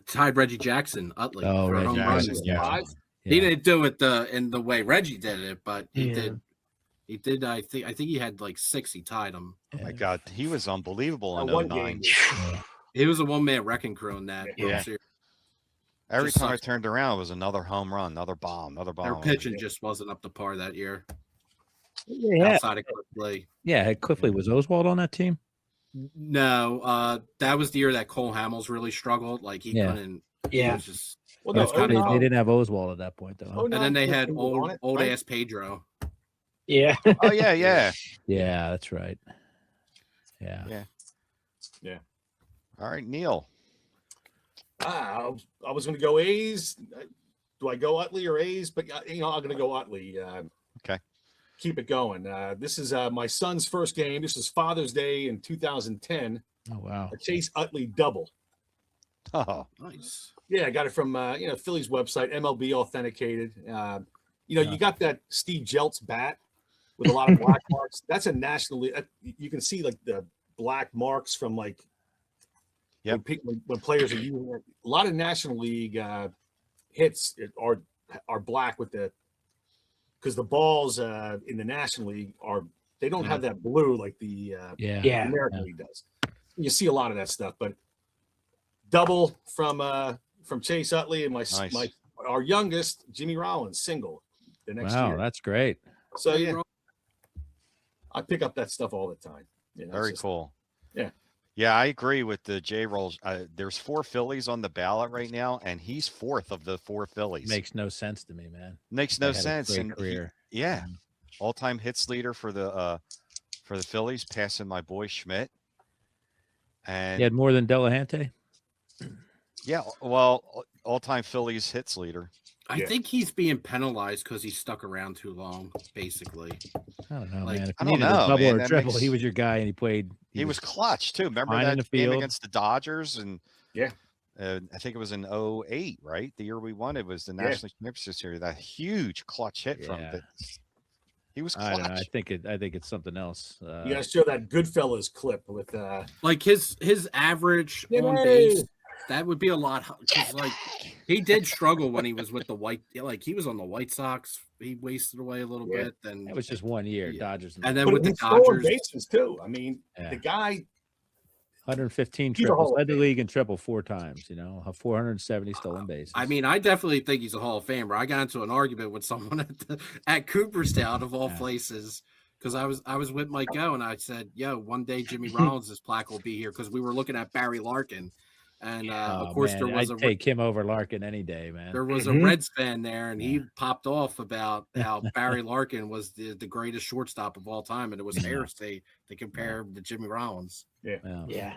Tied Reggie Jackson Utley for Reggie home runs. Yeah. He didn't do it in the way Reggie did it, but he did. He did. I think he had like 6. He tied him. Oh my God, he was unbelievable in 09. He was a one-man wrecking crew in that. Yeah. Every time I turned around, it was another home run, another bomb. Their pitching just wasn't up to par that year. Yeah. Outside of Cliffley. Yeah, Cliffley. Was Oswald on that team? No, that was the year that Cole Hamels really struggled. Like he couldn't. Yeah. He was just. Well, no, they didn't have Oswald at that point, though. And then they had old ass Pedro. Yeah. Oh yeah. Yeah, that's right. Yeah. All right, Neil. I was going to go A's. Do I go Utley or A's? But I'm going to go Utley. Okay. Keep it going. This is my son's first game. This is Father's Day in 2010. Oh wow. A Chase Utley double. Oh, nice. Yeah, I got it from Philly's website, MLB authenticated. You got that Steve Jeltz bat with a lot of black marks. That's a nationally. You can see like the black marks from like Yep. when players are using it. A lot of National League hits are black with because the balls in the National League they don't have that blue like the American League does. You see a lot of that stuff, but double from Chase Utley and our youngest Jimmy Rollins single the next year. Wow, that's great. So yeah, I pick up that stuff all the time. Very cool. Yeah. Yeah, I agree with the J Rolls. There's 4 Phillies on the ballot right now, and he's 4th of the 4 Phillies. Makes no sense to me, man. Makes no sense. Great And career. All-time hits leader for the Phillies, passing my boy Schmidt. And he had more than Delahunty. Yeah, well, all-time Phillies hits leader. I think he's being penalized because he stuck around too long, basically. I don't know, man. If I you don't needed know, a double man. or triple, he was your guy, and he played. He was clutch too. Remember fine in that the game field. against the Dodgers, and yeah, I think it was in 2008, right? The year we won, it was the National Championship Series. That huge clutch hit from it. He was clutch. I don't know. I think it's something else. You gotta show that Goodfellas clip with like his average on base. That would be a lot because like he did struggle when he was with the he was on the White Sox. He wasted away a little bit. Then it was just 1 year, Dodgers, and then with the Dodgers bases too. I mean, the guy 115 triples, led the league in triple 4 times. 470 stolen bases. I mean, I definitely think he's a Hall of Famer. I got into an argument with someone at Cooperstown of all places. Because I was with Mike Go and I said, "Yo, one day Jimmy Rollins' plaque will be here." Because we were looking at Barry Larkin. And of course, there was I'd take him over Larkin any day, man. There was a Reds fan there, and he popped off about how Barry Larkin was the greatest shortstop of all time, and it was heresy to compare him to Jimmy Rollins.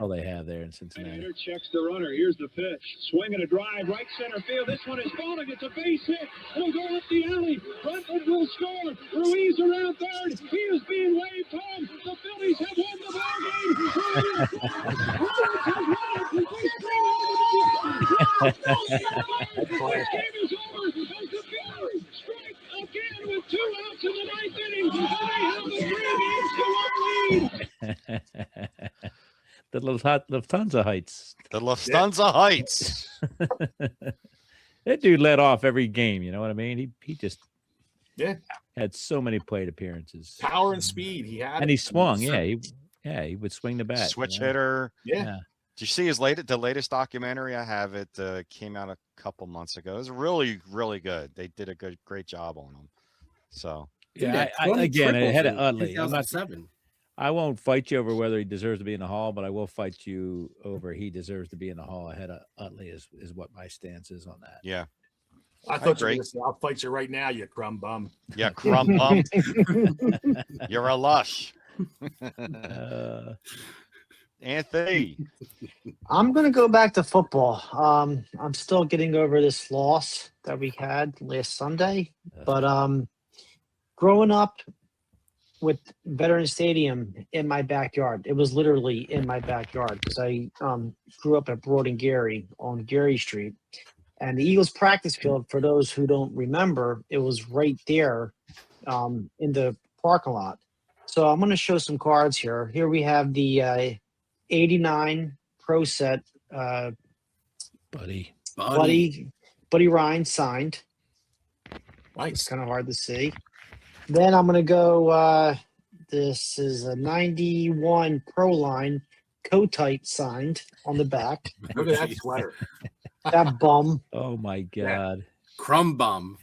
All they have there in Cincinnati. Checks the runner. Here's the pitch. Swing and a drive, right center field. This one is falling. It's a base hit. It'll go up the alley. Brentwood will score. Ruiz around third. He is being waved home. The Phillies have won the ball game. Ruiz has won it. This game is over as the Phillies strike again with 2 outs in the 9th inning. And they have a 3 games to 1 lead. The Lufthansa Heights. The Lufthansa Heights. That dude led off every game. You know what I mean? He just had so many plate appearances. Power and speed he had. And he swung. He would swing the bat. Switch hitter. Yeah. Did you see the latest documentary? I have it. Came out a couple months ago. It was really, really good. They did a great job on him. So again, ahead of Utley. 2007. I won't fight you over whether he deserves to be in the Hall, but I will fight you over he deserves to be in the Hall ahead of Utley is what my stance is on that. Yeah. I thought you were gonna say, I'll fight you right now, you crumb bum. Yeah, crumb bum. You're a lush. Anthony. I'm going to go back to football. I'm still getting over this loss that we had last Sunday, but growing up with Veteran Stadium in my backyard, it was literally in my backyard because I grew up at Broad and Gary on Gary Street, and the Eagles practice field, for those who don't remember, it was right there in the parking lot. So I'm going to show some cards here. Here we have the 89 Pro Set Buddy Ryan signed. Nice. It's kind of hard to see. Then I'm going to go, this is a 91 Pro Line Kotite signed on the back. Look at that sweater. That bum. Oh, my God. Crumb bum.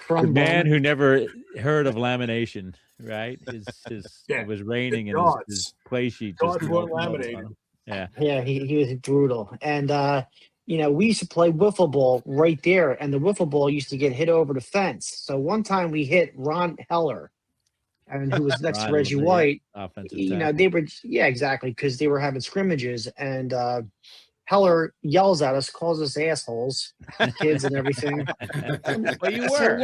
The man who never heard of lamination, right? It was raining and his play sheet just laminated. Yeah, he was brutal. And, we used to play wiffle ball right there, and the wiffle ball used to get hit over the fence. So one time we hit Ron Heller, and who was next to Reggie White. Offensive they were, exactly, because they were having scrimmages, and Heller yells at us, calls us assholes, kids and everything. Well, you were.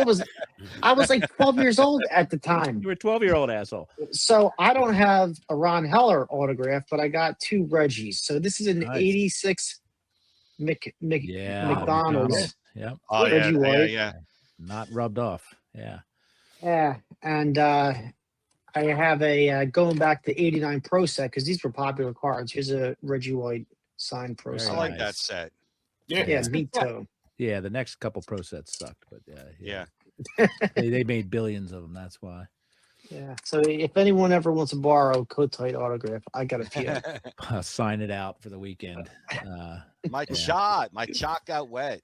I was like 12 years old at the time. You were a 12-year-old asshole. So I don't have a Ron Heller autograph, but I got 2 Reggies. So this is an 86 McDonald's. Yep. Oh, Reggie White. Yeah. Not rubbed off. Yeah. Yeah. And I I have a going back to '89 Pro set because these were popular cards. Here's a Reggie White signed Pro Very I set. like that nice. set. Yeah, Yeah, it's a me good set. too. Yeah, the next couple pro sets sucked, but Yeah. they made billions of them. That's why. Yeah. So if anyone ever wants to borrow Coat-Tight autograph, I got a few. I'll sign it out for the weekend. My Yeah. chalk got wet.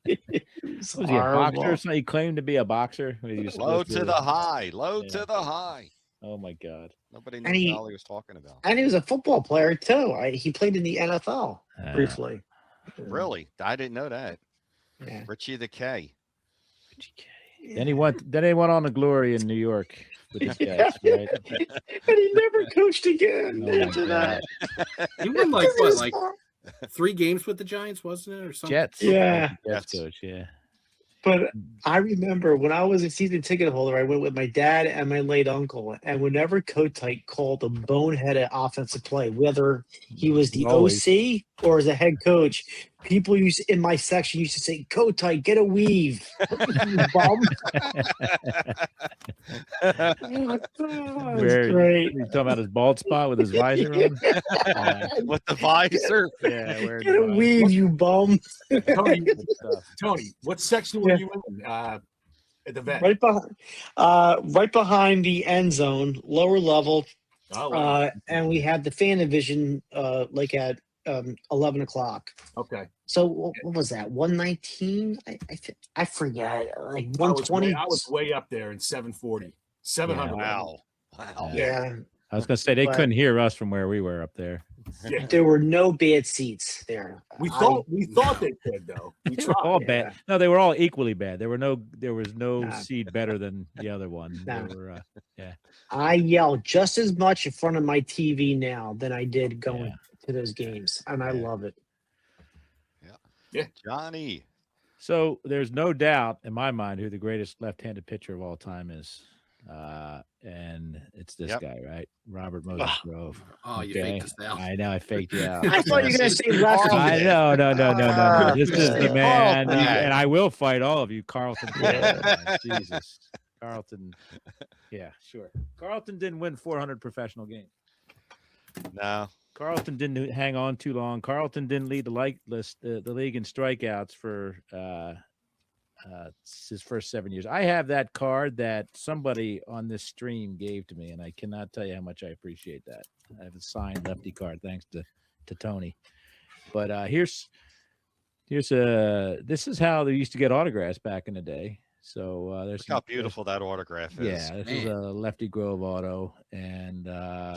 It's Was he a boxer? horrible. So he claimed to be a boxer. He was Low supposed to the high. Low to the high. Oh my God. Nobody knew And what the he- hell he was talking about. And he was a football player too. He played in the NFL briefly. Really? I didn't know that. Yeah. Richie the K. Then he went on to glory in New York with his Jets, right? And he never coached again Oh, my after that. He won like what, like 3 games with the Giants, wasn't it, or something? Jets. Yeah. Jets Jets. coach. Yeah. But I remember when I was a season ticket holder, I went with my dad and my late uncle. And whenever Coat-Tight called a boneheaded offensive play, whether he was the Always. OC or as a head coach, people in my section used to say, Coat-Tight, get a weave. You bum. Oh, Where that's great. he's talking about his bald spot with his visor on. With the visor. Yeah, wearing Get the a visor. weave, you bum. Tony, Good stuff. Tony, what section were you in at the vet? Right behind the end zone, lower level. Oh, wow. And we had the fan division like at 11 o'clock. Okay. So what was that? 119? I forget. Like 120. I was way up there in 740. 700. Wow. Yeah. I was gonna say they But- couldn't hear us from where we were up there. Yeah. There were no bad seats there. We thought they could though. We They were tried. all yeah. bad. No, they were all equally bad. There was no Nah. seed better than the other one. Nah. They were, I yell just as much in front of my TV now than I did going Yeah. to those games, and I Yeah. love it. Johnny. So there's no doubt in my mind who the greatest left-handed pitcher of all time is, and it's this Yep. guy, right? Robert Moses Grove. Oh, you Okay? faked us out. I know I faked you out. I thought you were going to say Carlton. left. I know, no. This is the man, Carlton. and I will fight all of you, Carlton. Yeah. Jesus, Carlton. Yeah, sure. Carlton didn't win 400 professional games. No. Carlton didn't hang on too long. Carlton didn't lead the league in strikeouts for his first 7 years. I have that card that somebody on this stream gave to me, and I cannot tell you how much I appreciate that. I have a signed lefty card, thanks to Tony. But this is how they used to get autographs back in the day. So there's Look how beautiful that autograph is. Yeah, this is a Lefty Grove auto, and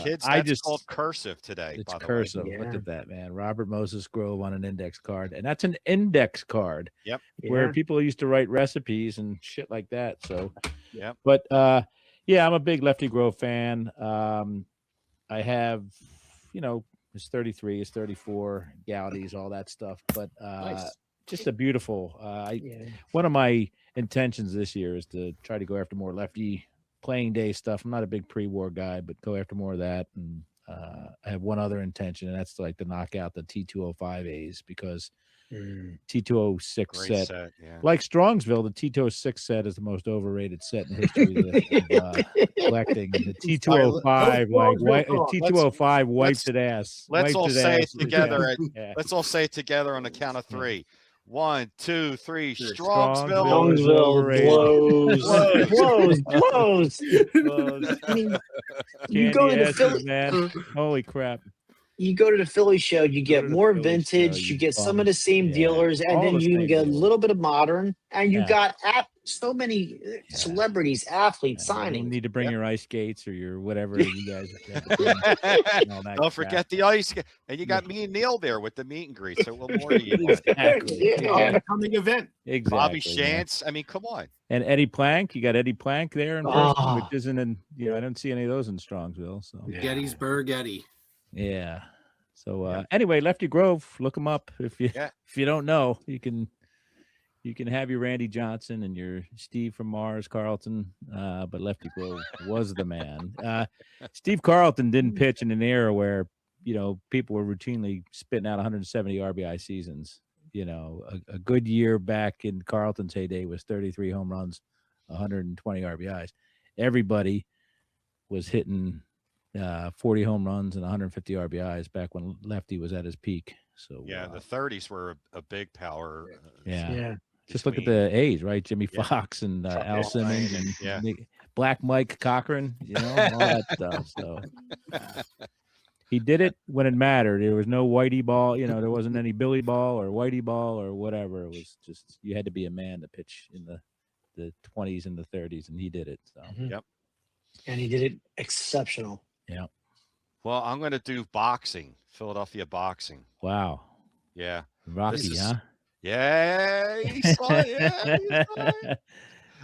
Kids, I that's just called cursive today. it's by the cursive. way. Look Yeah. at that, man. Robert Moses Grove on an index card, and that's an index card where Yeah. people used to write recipes and shit like that. So, Yep. but yeah, I'm a big Lefty Grove fan. I have, his 33, his 34, Gaudi's, all that stuff. But Nice. just a beautiful. Yeah. One of my intentions this year is to try to go after more lefty playing day stuff. I'm not a big pre-war guy, but go after more of that. And I have one other intention, and that's like to knock out the T205As because T206 Great set, set. Yeah. like Strongsville, the T206 set is the most overrated set in history of collecting. And the T205, T205 wipes it ass. Let's Wipes all it say ass. it together. Yeah. Let's all say it together on the count of 3. 1, 2, 3. Strongsville. Strongsville. Strongsville blows. Blows. I mean, Candy you go to the asses, Philly, man. Holy crap. you go to the Philly show, you Go get to the more Philly vintage, show, you get some bum. of the same Yeah. dealers, and All then the you can same get a dealers. little bit of modern, and you Yeah. got so many celebrities, athletes You signing. don't need to bring Yep. your ice skates or your whatever you guys have to bring and all that Don't crap. forget the ice. And you got me and Neil there with the meet and greet. So what more do you want? Exactly. Yeah. Upcoming event. Exactly. Bobby man. Shantz. I mean, come on. And Eddie Plank. You got Eddie Plank there in person, Oh. which isn't in, I don't see any of those in Strongsville. So Gettysburg Eddie. yeah. So anyway, Lefty Grove, look him up if you if you don't know. You can have your Randy Johnson and your Steve from Mars, Carlton, but Lefty Grove was the man. Steve Carlton didn't pitch in an era where people were routinely spitting out 170 RBI seasons. A good year back in Carlton's heyday was 33 home runs, 120 RBIs. everybody was hitting 40 home runs and 150 RBIs back when Lefty was at his peak. So Yeah, the 30s were a big power. Yeah. Just look at the A's, right? Jimmy Fox and Al Simmons and Black Mike Cochran, you know, all that stuff. So he did it when it mattered. There was no Whitey ball, you know, there wasn't any Billy ball or Whitey ball or whatever. It was just you had to be a man to pitch in the 20s and the 30s, and he did it. So Yep. And he did it exceptional. Yeah. Well, I'm going to do boxing, Philadelphia boxing. Wow. Yeah. Rocky, huh? Yeah. He's fine.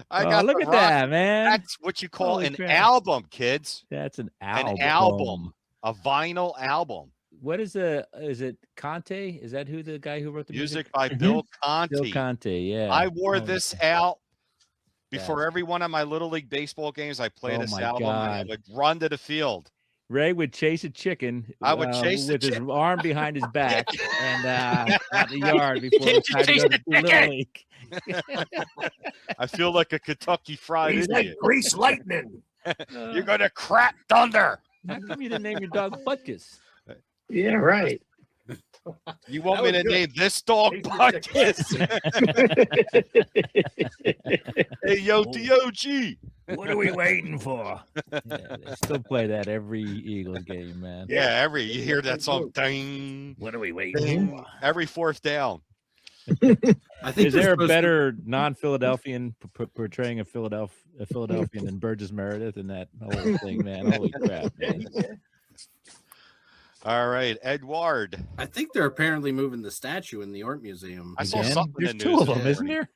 I got look at that, man. That's what you call an album, kids. That's an album. An album. A vinyl album. What is it Conte? Is that who the guy who wrote the music? By Bill Conte. Bill Conte, yeah. I wore this out before every one of my Little League baseball games. I played this album and I would run to the field. Ray would chase a chicken. I would chase with his arm behind his back and out the yard before it's time to go to Little League. I feel like a Kentucky Fried He's Indian. like Grease Lightning. You're gonna crack thunder. How come you didn't name your dog Butkus? Yeah, right. You want me to name this dog Butkus? Hey, yo, DOG. What are we waiting for? Yeah, they still play that every Eagles game, man. Yeah, you hear that song, ding. What are we waiting for? Every fourth down. I think is there a better non-Philadelphian portraying a Philadelphian than Burgess Meredith in that whole thing, man? Holy crap, man. All right, Edward. I think they're apparently moving the statue in the art museum. I saw something There's in the two news of them, this isn't morning. there?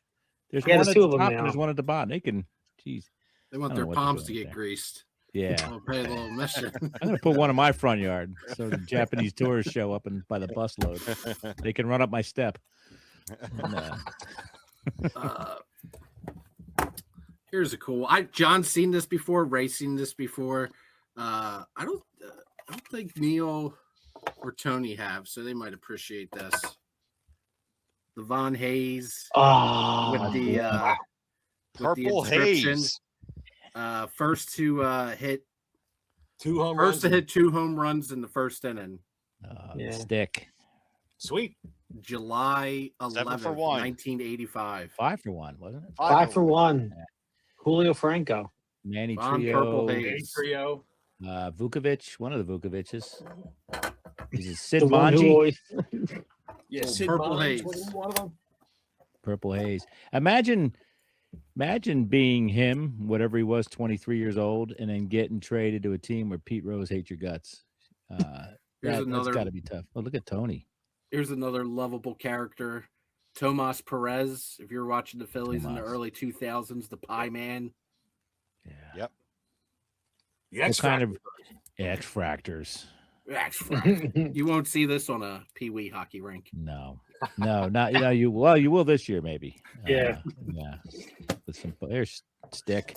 There's Yeah, one there's at two the of them top now. and there's one at the bottom. They can, geez. They want I their don't know what palms they're to doing get there. greased. Yeah. I'll pay a little measure. I'm going to put one in my front yard so the Japanese tourists show up and by the busload. They can run up my step. And, Here's a cool. John's seen this before. Ray's seen this before. I don't think Neil or Tony have, so they might appreciate this. The Von Hayes with the Purple Haze. First to hit 2 home First runs. to hit 2 home runs in the first inning. Stick. Sweet. July 11th, 7 for 1. 1985. 5 for 1, wasn't it? 5 for 1. Julio Franco. Manny Von Trio. Purple Hey, Haze. trio. Vukovic, one of the Vukovic's. Is it Sid The one who Manji? always- Yeah, Oh, Sid Purple Bonds Haze. was one of them. Purple Haze. Imagine being him, whatever he was, 23 years old, and then getting traded to a team where Pete Rose hates your guts. That's got to be tough. Oh, look at Tony. Here's another lovable character. Tomas Perez. If you're watching the Phillies in the early 2000s, the Pie Man. Yeah. Yep. The What X kind Factor. of X-Fractors? You won't see this on a Pee Wee hockey rink. No, not you will this year maybe. Yeah. Yeah. With some there's Stick.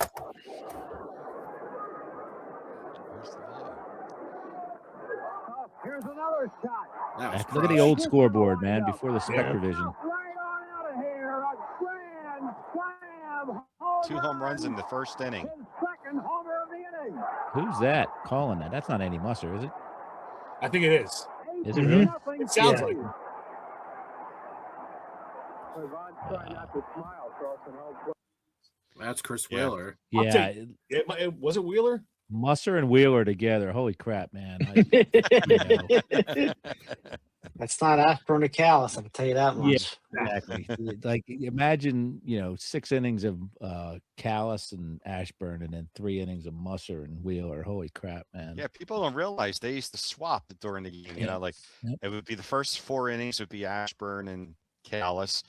Here's another shot. That was Look at the crushed. old scoreboard, man, before the Spectre Vision. Right on out of here. A grand slam. 2 home runs in the first inning. His second homer of the inning. Who's that calling that? That's not Andy Musser, is it? I think it is. Is it really? It sounds Yeah. like it. That's Chris Yeah. Wheeler. I'll Yeah, Was it Wheeler? Musser and Wheeler together. Holy crap, man! That's not Ashburn or Callis, I can tell you that much. Exactly. Like imagine, 6 innings of Callis and Ashburn, and then 3 innings of Musser and Wheeler. Holy crap, man! Yeah, people don't realize they used to swap during the game. Like it would be the first 4 innings would be Ashburn and Callis.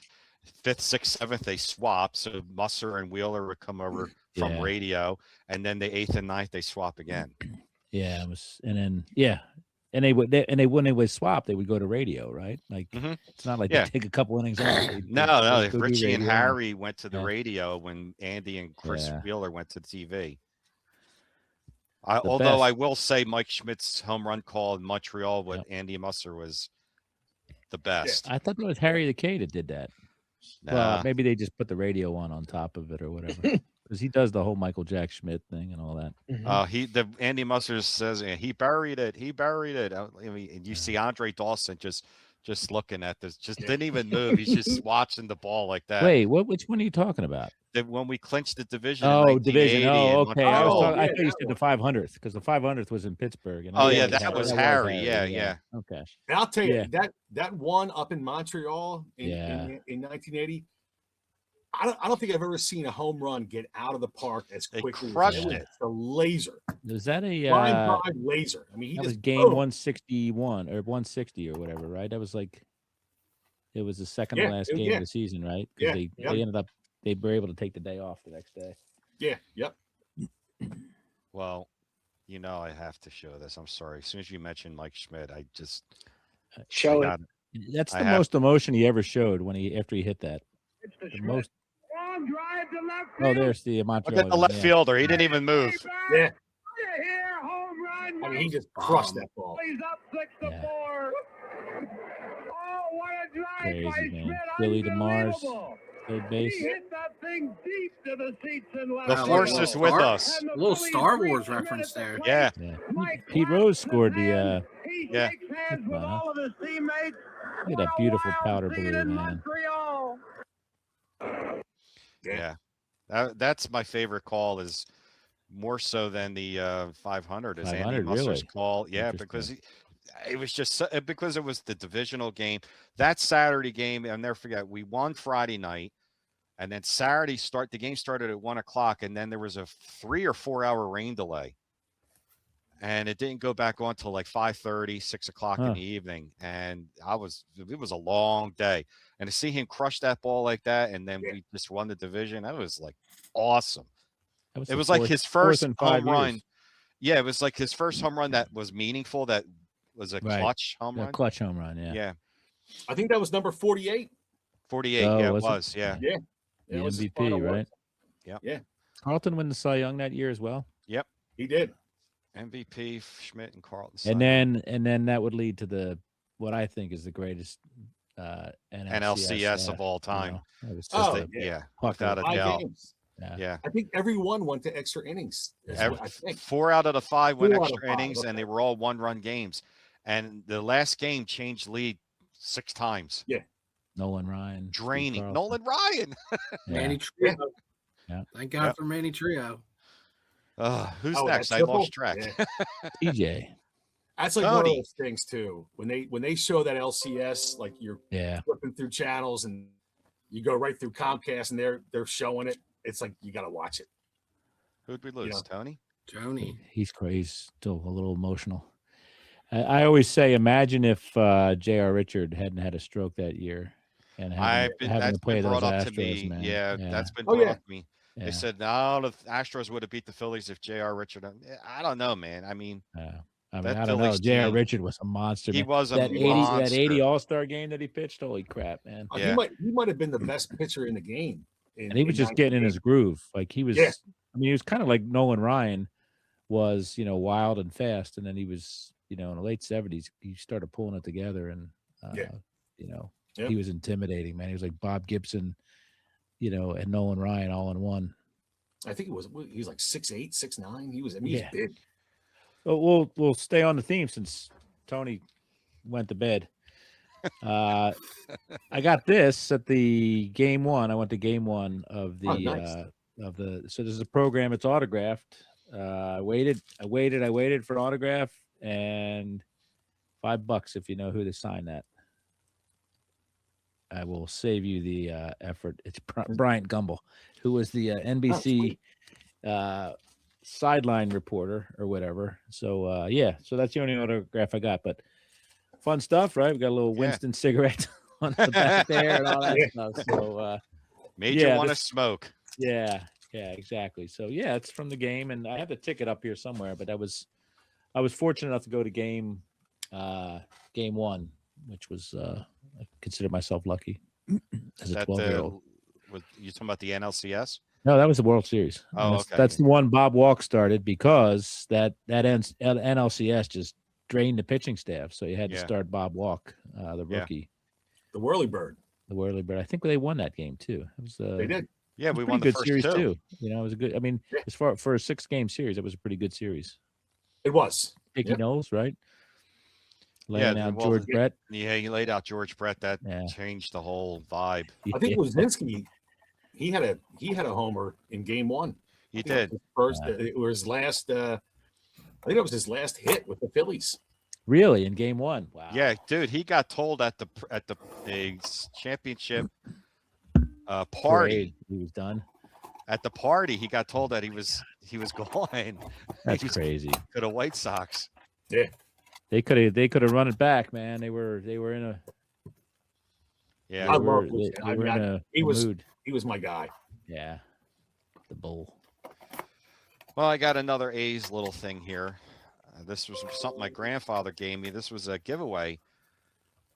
5th, 6th, 7th they swap. So Musser and Wheeler would come over from Yeah. radio, and then the 8th and 9th they swap again. Yeah, it was, and then and when they would swap, they would go to radio, right? Like it's not like Yeah. they take a couple innings off. No, they'd go do Richie and radio. Harry went to the Yeah. radio when Andy and Chris Yeah. Wheeler went to the TV. The Although I best. will say Mike Schmidt's home run call in Montreal with Andy Musser was the best. I thought that was Harry the K that did that. Nah. Well, maybe they just put the radio on top of it or whatever. because he does the whole Michael Jack Schmidt thing and all that. Mhm. Andy Mustard says he buried it. He buried it. I mean, and you see Andre Dawson just looking at this, just didn't even move. He's just watching the ball like that. Wait, which one are you talking about? When we clinched the division in Oh, division. 1980 Oh, in okay. I was Montreal. talking. I yeah, thought you that said one. the 500th because the 500th was in Pittsburgh. And Oh, I yeah, think that was was Harry. Yeah. Okay. And I'll tell you Yeah. that one up in Montreal in 1980. I don't think I've ever seen a home run get out of the park as They quickly. crushed as it. The laser. Was that a Line drive laser. I mean, he that just was game boom. 161 or 160 or whatever, right? That was like it was the second to last game of the season, right? Because they ended up they were able to take the day off the next day. Yeah. Yep. Well, I have to show this. I'm sorry. As soon as you mentioned Mike Schmidt, I just Show it. That's the most emotion he ever showed after he hit that. The most. Long drive to left Oh, there's the Montreal. Look at the left fielder. He didn't even move. Yeah. Here, home run. I mean, he just crushed that ball. He's up 6-4. Oh, what a drive Crazy, by man. Schmidt. Billy DeMars, Unbelievable. third base. He hit that thing deep to the seats and left. The force is with us. A little Star Wars reference there. Yeah. Pete Rose scored the. He Yeah. shakes hands with all of his teammates. Look at that beautiful powder blue, man. Montreal. Yeah. That's my favorite call, is more so than the 500 is Andy 500, Mustard's really? call. Yeah, because it was just because it was the divisional game. That Saturday game, I'll never forget, we won Friday night, and then Saturday the game started at 1:00, and then there was a 3 or 4 hour rain delay. And it didn't go back on till like 5:30, 6:00 in the evening. And it was a long day. And to see him crush that ball like that, and then we just won the division, that was like awesome. It was like his first home run. Yeah, it was like his first home run that was meaningful, that was a clutch home run. Clutch home run, yeah. Yeah. I think that was number 48. 48, Oh, yeah, it was it? was, yeah. Yeah. The That was his MVP, final right? one. Yep. Yeah. Carlton won the Cy Young that year as well. Yep. He did. MVP, Schmidt and Carlton. And then that would lead to what I think is the greatest NLCS of all time. It was just Oh, yeah, Pucker. without a 5 doubt. games. Yeah. I think every one went to extra innings. I think. 4 out of the 5 went 4 out of extra 5, innings, okay. and they were all one-run games. And the last game changed lead 6 times. Yeah. Nolan Ryan. Steve Draining. Carlson. Nolan Ryan. Manny Trio. Yeah. Thank God for Manny Trio. Who's Oh, next? that I triple? lost track. Yeah. TJ. That's like one of Tony. those things too. When they show that LCS, like you're Yeah. flipping through channels and you go right through Comcast and they're showing it. It's like you got to watch it. Who'd we lose? Yeah. Tony. He's crazy. He's still a little emotional. I always say, imagine if J.R. Richard hadn't had a stroke that year and having That's to play been those brought up Astros, to me. man. Yeah, that's been Oh, brought yeah. up to me. Yeah. They said, no, the Astros would have beat the Phillies if J.R. Richard. I don't know, man. I mean, I that don't know. Phillies J.R. team- Richard was a monster. he man. was a that monster. 80 All-Star game that he pitched. Holy crap, man! Yeah. He might have been the best pitcher in the game. And he was just getting in his groove. Like he was. Yeah. I mean, he was kind of like Nolan Ryan was, wild and fast, and then he was, in the late 70s, he started pulling it together, and he was intimidating, man. He was like Bob Gibson, and Nolan Ryan all in one. I think he was like 6'8", 6'9". He was he's big. Well, we'll stay on the theme since Tony went to bed. I got this at the game one. I went to game one of the nice. So there's a program. It's autographed. I waited for an autograph, and $5 if you know who to sign that. I will save you the effort. It's Bryant Gumbel, who was the NBC sideline reporter or whatever. So so that's the only autograph I got. But fun stuff, right? We got a little Winston cigarette on the back there and all that stuff. So made you want to smoke. Yeah, exactly. So it's from the game, and I have the ticket up here somewhere. But I was fortunate enough to go to game one, which was I consider myself lucky as a 12-year-old. You talking about the NLCS? No, that was the World Series. Oh, that's, okay. That's the one Bob Walk started because that NLCS just drained the pitching staff, so you had to start Bob Walk, the rookie. The Whirly Bird. The Whirly Bird. I think they won that game too. It was They did. Yeah, we Pretty won the good first series two. too. You know, it was a good. I mean, Yeah. as far for a 6-game series, it was a pretty good series. It was. Dickie Yep. Knowles, right? Laying out well, George Brett. Yeah, he laid out George Brett. That Yeah. changed the whole vibe. I think Wazinski, he had a homer in game one. He did. It was his last. I think it was his last hit with the Phillies. Really, in game one? Wow. Yeah, dude, he got told at the championship party. Parade. He was done. At the party, he got told that he was going. That's crazy. To the White Sox. Yeah. They could have run it back, man. They were in a Yeah. I love him. They were in a mood. He was my guy. Yeah. The bull. Well, I got another A's little thing here. This was something my grandfather gave me. This was a giveaway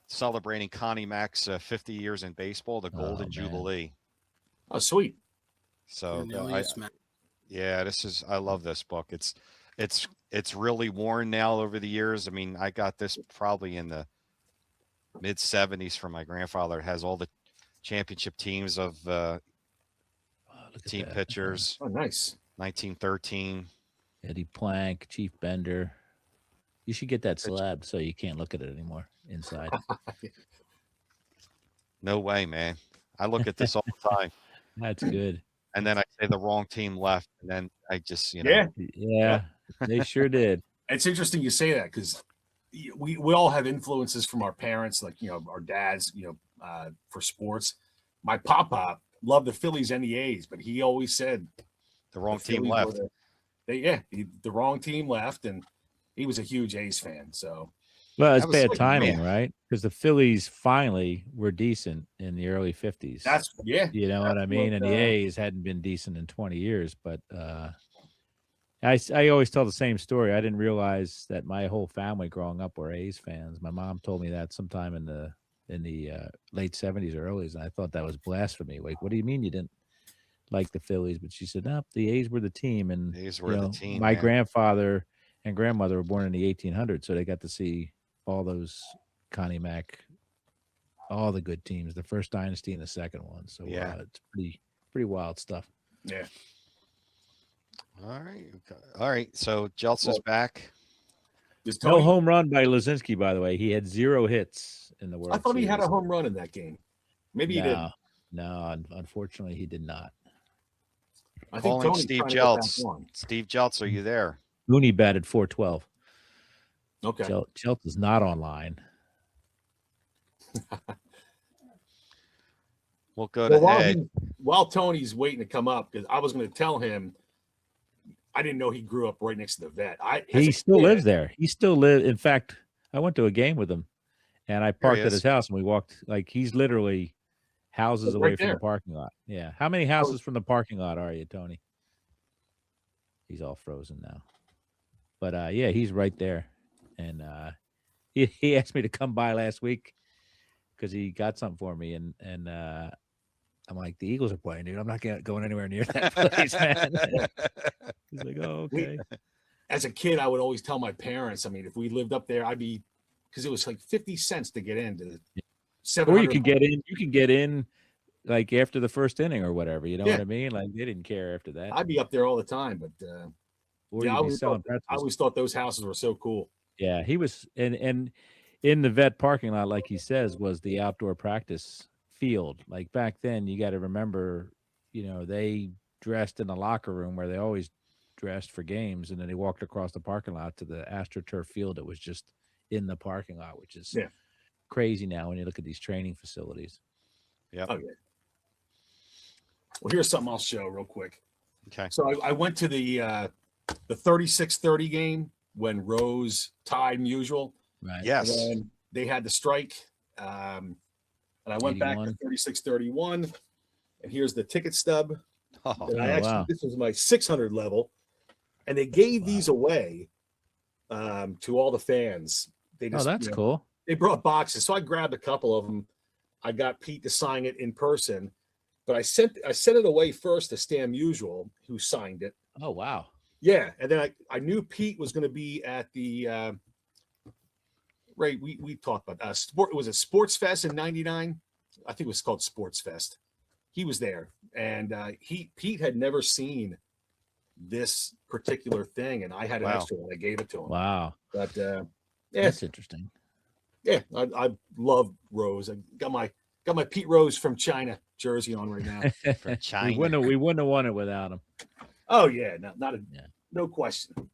celebrating Connie Mack's 50 years in baseball, the Golden Jubilee. Oh, sweet. So I love this book. It's really worn now over the years. I mean, I got this probably in the mid 70s from my grandfather. It has all the championship teams of team pitchers. Oh, nice. 1913. Eddie Plank, Chief Bender. You should get that slab so you can't look at it anymore inside. No way, man. I look at this all the time. That's good. And then I say the wrong team left, and then I just, you know. Yeah, they sure did. It's interesting you say that because we all have influences from our parents, like, you know, our dads, you know, for sports. My papa loved the Phillies and the A's, but he always said the wrong team left. The wrong team left, and he was a huge A's fan. So, well, it's bad timing, right? Because the Phillies finally were decent in the early 50s. You know what I mean? And the A's hadn't been decent in 20 years. But I always tell the same story. I didn't realize that my whole family growing up were A's fans. My mom told me that sometime in the late 70s or early, and I thought that was blasphemy. Like, what do you mean you didn't like the Phillies? But she said, no, the A's were the team. And the A's were the team. My grandfather and grandmother were born in the 1800s, so they got to see all those Connie Mack, all the good teams, the first dynasty and the second one. So it's pretty wild stuff. Yeah. All right. So Jeltza's back. No home run by Lazinski, by the way. He had 0 hits in the World I thought Series. he had a home run in that game. Maybe he didn't. No, unfortunately, he did not. I think Calling Steve Jeltz. Steve Jeltz, are you there? Mooney batted .412. Okay. Jeltz is not online. We'll go to Ed. While Tony's waiting to come up, because I was going to tell him, I didn't know he grew up right next to the vet. He still lives there. He still lives. In fact, I went to a game with him, and I parked at his house, and we walked. Like, he's literally houses away from the parking lot. Yeah. How many houses from the parking lot are you, Tony? He's all frozen now. But yeah, he's right there, and he asked me to come by last week because he got something for me, and I'm like, the Eagles are playing, dude. I'm not going anywhere near that place, man. He's like, oh, okay. As a kid, I would always tell my parents, I mean, if we lived up there, I'd be, because it was like 50 cents to get into the 700. Or you can get in like after the first inning or whatever. You know what I mean? Like, they didn't care after that. I'd be up there all the time, but I always thought those houses were so cool. Yeah, he was, and in the vet parking lot, like he says, was the outdoor practice field. Like back then, you got to remember, you know, they dressed in the locker room where they always dressed for games, and then they walked across the parking lot to the AstroTurf field. It was just in the parking lot, which is crazy now when you look at these training facilities. Yeah. Okay. Well, here's something I'll show real quick. Okay. So I went to the 36-30 game when Rose tied Musial. Right. Yes. And then they had the strike. And I went 81. back to 36-31. And here's the ticket stub. Oh, And this was my 600 level. And they gave these away to all the fans. They just, that's cool. They brought boxes. So I grabbed a couple of them. I got Pete to sign it in person. But I sent it away first to Stan Musial, who signed it. Oh, wow. Yeah, and then I knew Pete was going to be at the right. We talked about sport. It was a Sports Fest in '99. I think it was called Sports Fest. he was there, and Pete had never seen this particular thing, and I had an extra one. I gave it to him. Wow. But yeah, that's interesting. Yeah, I love Rose. I got my Pete Rose from China jersey on right now. From China. We wouldn't have won it without him. Oh yeah, no question.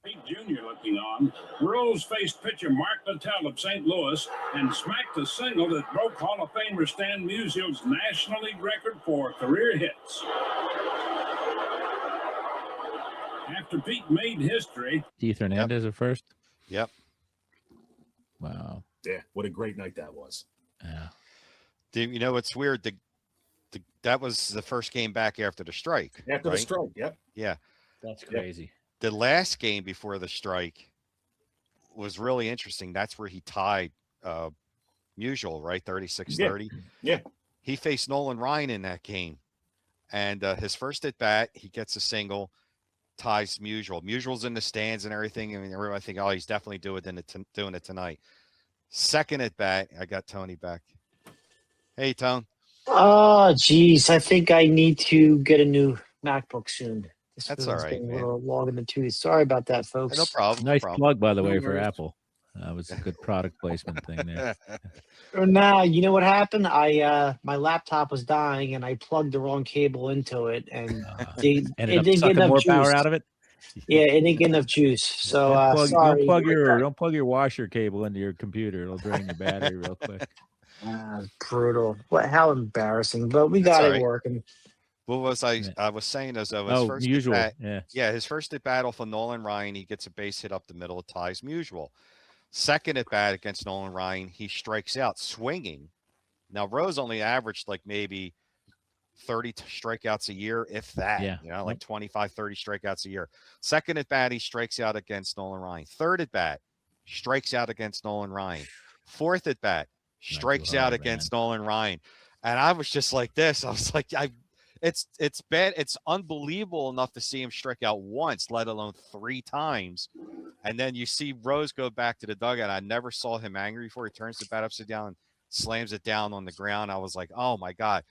Pete Jr. looking on. Rose faced pitcher Mark Littell of St. Louis and smacked a single that broke Hall of Famer Stan Musill's National League record for career hits. After Pete made history. Keith Hernandez at first? Yep. Wow. Yeah, what a great night that was. Yeah. You know, it's weird. That was the first game back after the strike. After the strike, yep. Yeah. That's crazy. The last game before the strike was really interesting. That's where he tied Musial, right? 36-30. Yeah. He faced Nolan Ryan in that game. And his first at bat, he gets a single, ties Musial. Musial's in the stands and everything. I mean, everybody think, oh, he's definitely doing it tonight. Second at bat, I got Tony back. Hey, Tone. Oh, geez. I think I need to get a new MacBook soon. That's all right, man. A little long in the tooth. Sorry about that, folks. No problem. Nice plug, by the way, No for worries. Apple. That was a good product placement thing there. Nah, you know what happened? My laptop was dying, and I plugged the wrong cable into it, and Ended it up didn't get sucking enough more juice. power out of it. Yeah, it didn't get enough juice. So Don't sorry. plug your washer cable into your computer. It'll drain your battery real quick. Brutal. How embarrassing. But we That's got all it right. working. What was I was saying as though his first Musial. at Yeah. Yeah, his first at battle for Nolan Ryan, he gets a base hit up the middle, ties Musial. Second at bat against Nolan Ryan, he strikes out swinging. Now Rose only averaged like maybe 30 strikeouts a year, if that. Yeah. You know, like 25, 30 strikeouts a year. Second at bat, he strikes out against Nolan Ryan. Third at bat, strikes out against Nolan Ryan. Fourth at bat, strikes out against Nolan Ryan. And I was just like this. I was like, it's bad. It's unbelievable enough to see him strike out once, let alone 3 times. And then you see Rose go back to the dugout. I never saw him angry before. He turns the bat upside down and slams it down on the ground. I was like, oh my God.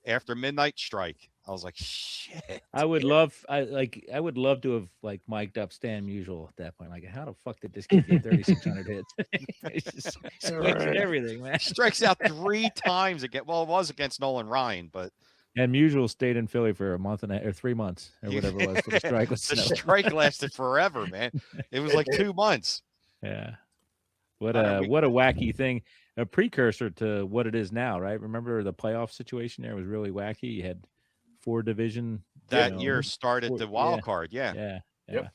After midnight strike, I was like, shit. I would love to have like mic'd up Stan Musial at that point. Like, how the fuck did this kid get 3,600 hits? He's just swings at everything, man. Strikes out 3 times again. Well, it was against Nolan Ryan, but and Musial stayed in Philly for a month and or 3 months or whatever it was. For the strike was the strike lasted forever, man. It was like 2 months. Yeah. What a wacky thing. A precursor to what it is now, right? Remember the playoff situation there was really wacky. You had 4 division that year started the wild card. Yeah. And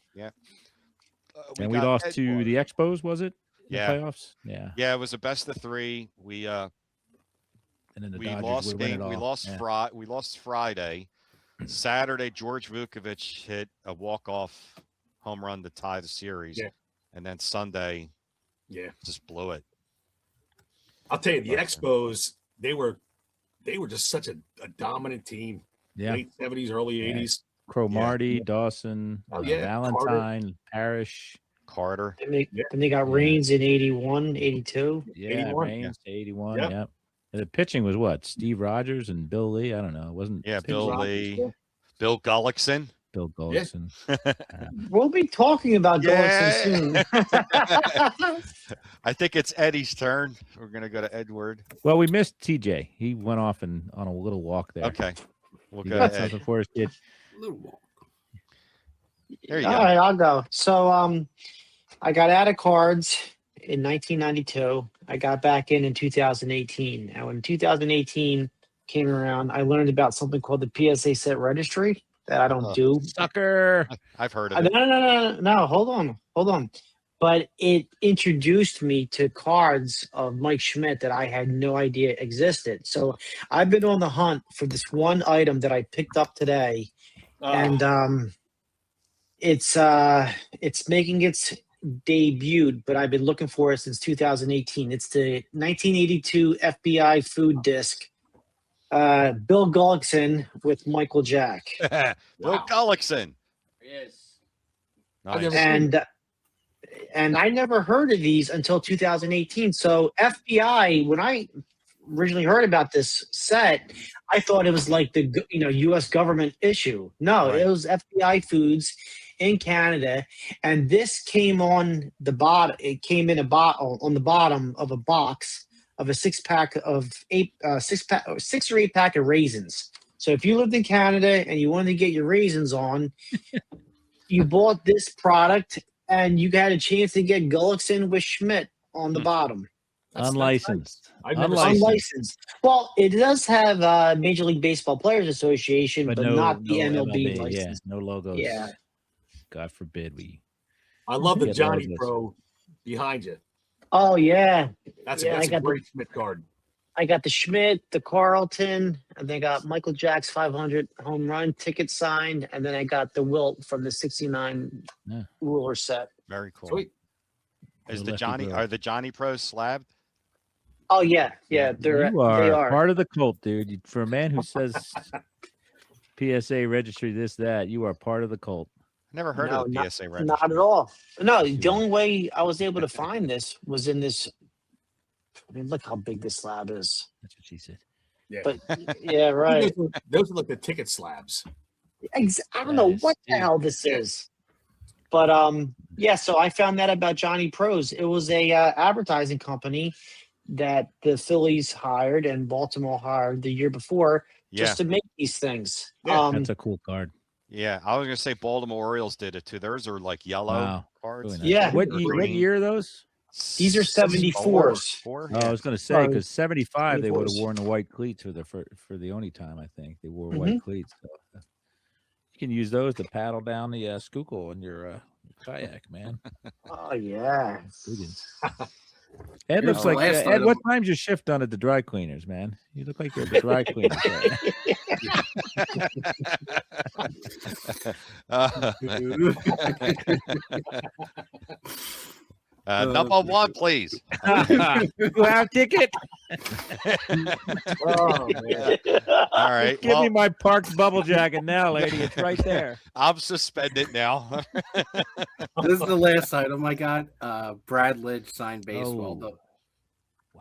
we lost to the Expos, was it? In the playoffs. Yeah, it was a best of 3. We and then we lost game. We lost Friday. Saturday, George Vukovic hit a walk-off home run to tie the series. Yeah. And then Sunday, just blew it. I'll tell you, the Expos, they were just such a dominant team. Yeah. Late 70s, early 80s. Cromartie, Dawson, Valentine, Parrish, Carter. And they got Reigns in 81, 82. Yeah, 81. Reigns, 81. Yep. Yeah. And the pitching was what? Steve Rogers and Bill Lee. I don't know. It wasn't. Bill Lee, Bill Gullickson. Bill Gullickson. We'll be talking about Gullickson soon. I think it's Eddie's turn. We're gonna go to Edward. Well, we missed TJ. He went off on a little walk there. Okay, we'll You go got to something Ed. for us, kid. Little walk. There you All go. right, I'll go. So I got out of cards in 1992. I got back in 2018. And when 2018 came around, I learned about something called the PSA set registry that I don't do. Sucker. I've heard of it. No. Hold on. But it introduced me to cards of Mike Schmidt that I had no idea existed. So I've been on the hunt for this one item that I picked up today, and it's making its debut, but I've been looking for it since 2018. It's the 1982 FBI food disc. Bill Gullickson with Michael Jack. Bill Gullickson. Yes. Nice. And I never heard of these until 2018. So FBI, when I originally heard about this set, I thought it was like the U.S. government issue. No, Right. it was FBI Foods in Canada, and this came on the bottom. It came in a bottle on the bottom of a box of a 6-pack of 6 or 8 pack of raisins. So if you lived in Canada and you wanted to get your raisins on, you bought this product and you got a chance to get Gullickson with Schmidt on the bottom. That's Unlicensed. nice. I've never seen Unlicensed. Well, it does have Major League Baseball Players Association, but not the MLB license. Yeah, no logos. Yeah. God forbid we. I love the Get Johnny logos. Pro behind you. Oh yeah, That's Yeah, I a got great Schmidt card. I got the Schmidt, the Carlton, and they got Michael Jack's 500 home run ticket signed, and then I got the Wilt from the '69 Yeah. ruler set. Very cool. Sweet. Is Go the Lefty Johnny Bro. are the Johnny Pros slabbed? Oh yeah, they You are. are part of the cult, dude. For a man who says PSA registry this, that, you are part of the cult. Never heard No, of the not- PSA registry. Not at all. No, Yes, you the are. only way I was able to find this was in this. I mean, look how big this slab is. That's what she said. Yeah. But yeah, right. Those are like the ticket slabs. I don't know That is what the steep. hell this is. But yeah, so I found that about Johnny Pros. It was a advertising company that the Phillies hired and Baltimore hired the year before Yeah, just to make these things. Yeah, That's a cool card. yeah. I was gonna say Baltimore Orioles did it too. Theirs are like yellow Wow. cards. Really nice. Yeah. What, Or what green. year are those? These are 74s. Four? Oh, Yeah. I was going to say because 75 they would have 24s. worn the white cleats for the only time I think they wore Mm-hmm. white cleats. So, you can use those to paddle down the Schuylkill in your kayak, man. Oh yeah. Goodens. Ed Here's looks the like last Ed. What item. time's your shift done at the dry cleaners, man? You look like you're at the dry cleaners. Number one, please. You have ticket. Oh man. All right. Give me Well, my parked bubble jacket now, lady. It's right there. I'm suspended now. This is the last item I got. Brad Lidge signed baseball. Oh.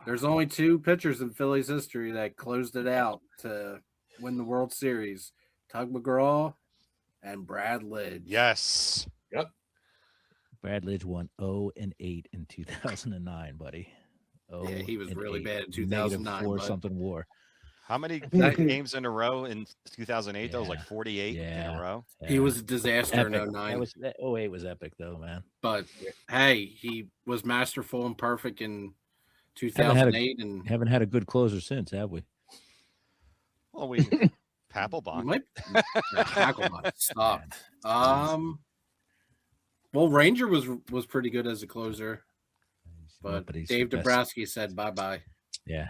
There's only 2 pitchers in Phillies history that closed it out to win the World Series: Tug McGraw and Brad Lidge. Yes. Brad Lidge won 0-8 in 2009, buddy. Yeah, he was really 0-8. bad in Negative 2009, 4 but- something war. How many That- games in a row in 2008? That was like Yeah. 48 in Yeah. a row. He Yeah. was a disaster Epic. in 09. That 08 was epic though, man. But hey, he was masterful and perfect in Haven't had a- 2008, and Haven't had a good closer since, have we? Well, we you Papelbon. might Hackelbach stopped. Well, Ranger was pretty good as a closer, but he's Dave the best. Dombrowski said bye bye. Yeah.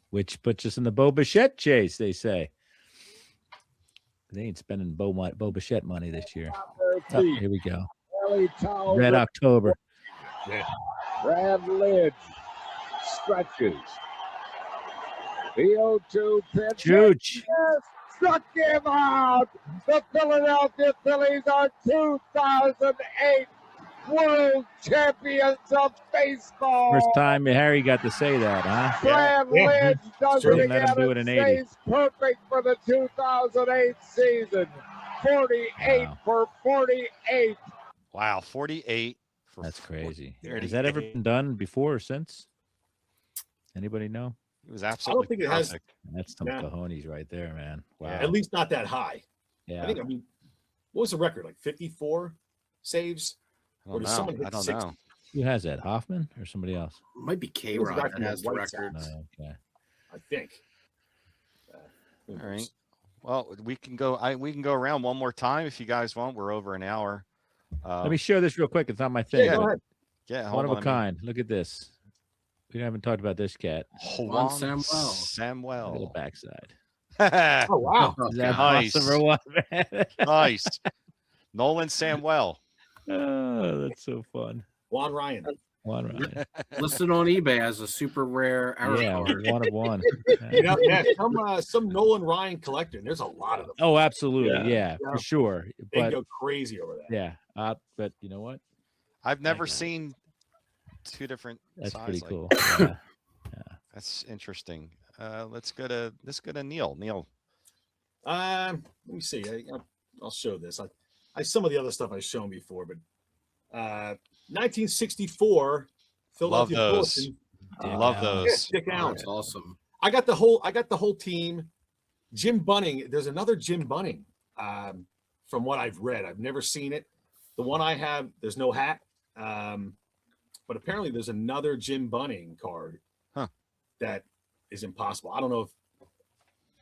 Which puts us in the Bo Bichette chase, they say. They ain't spending Bo Bichette money this year. Oh, here we go. Red October. Brad Lidge stretches. The 0-2 pitch. Chooch. Struck him out. The Philadelphia Phillies are 2008 World Champions of Baseball. First time Harry got to say that, huh? Brad Lidge does Certainly it let him again do it and in 80. stays perfect for the 2008 season. 48 Wow. for 48. Wow, 48 for That's crazy. 48. Has that ever been done before or since? Anybody know? It was absolutely think it has. perfect. That's some Yeah. cojones right there, man. Wow. At least not that high. Yeah. I mean, what was the record? Like 54 saves? I Or don't does know. someone hit I don't 60? know. Who has that? Hoffman or somebody else? Might be K It was Rod back that from the has the White record. Sox. No, okay. I think. Who All knows? right. Well, we can go. We can go around one more time if you guys want. We're over an hour. Let me show this real quick. It's not my thing. Yeah, go but ahead. Yeah, One hold of on a minute. kind. Look at this. We haven't talked about this cat. Juan Samuel. Look at the Samuel. backside. Oh, wow. Oh, Is that God. Nice. awesome or what, man? Nice. Nolan Samuel. Oh, that's so fun. Juan Ryan. One Ryan. Listed on eBay as a super rare error Yeah, card. one of one. You know, yeah, some Nolan Ryan collector. And there's a lot of them. Oh, absolutely. Yeah, Yeah. for sure. They But go crazy over that. yeah, but you know what? I've never got it. seen two different That's size pretty like cool. that. Yeah. That's interesting. Let's go to Neil. Neil. Let me see. I'll show this. I some of the other stuff I've shown before, but 1964 Philadelphia Love those. Bulletin. Love those. Dick Allen. That's awesome. I got the whole team. Jim Bunning. There's another Jim Bunning. From what I've read, I've never seen it. The one I have, there's no hat. But apparently there's another Jim Bunning card that is impossible. I don't know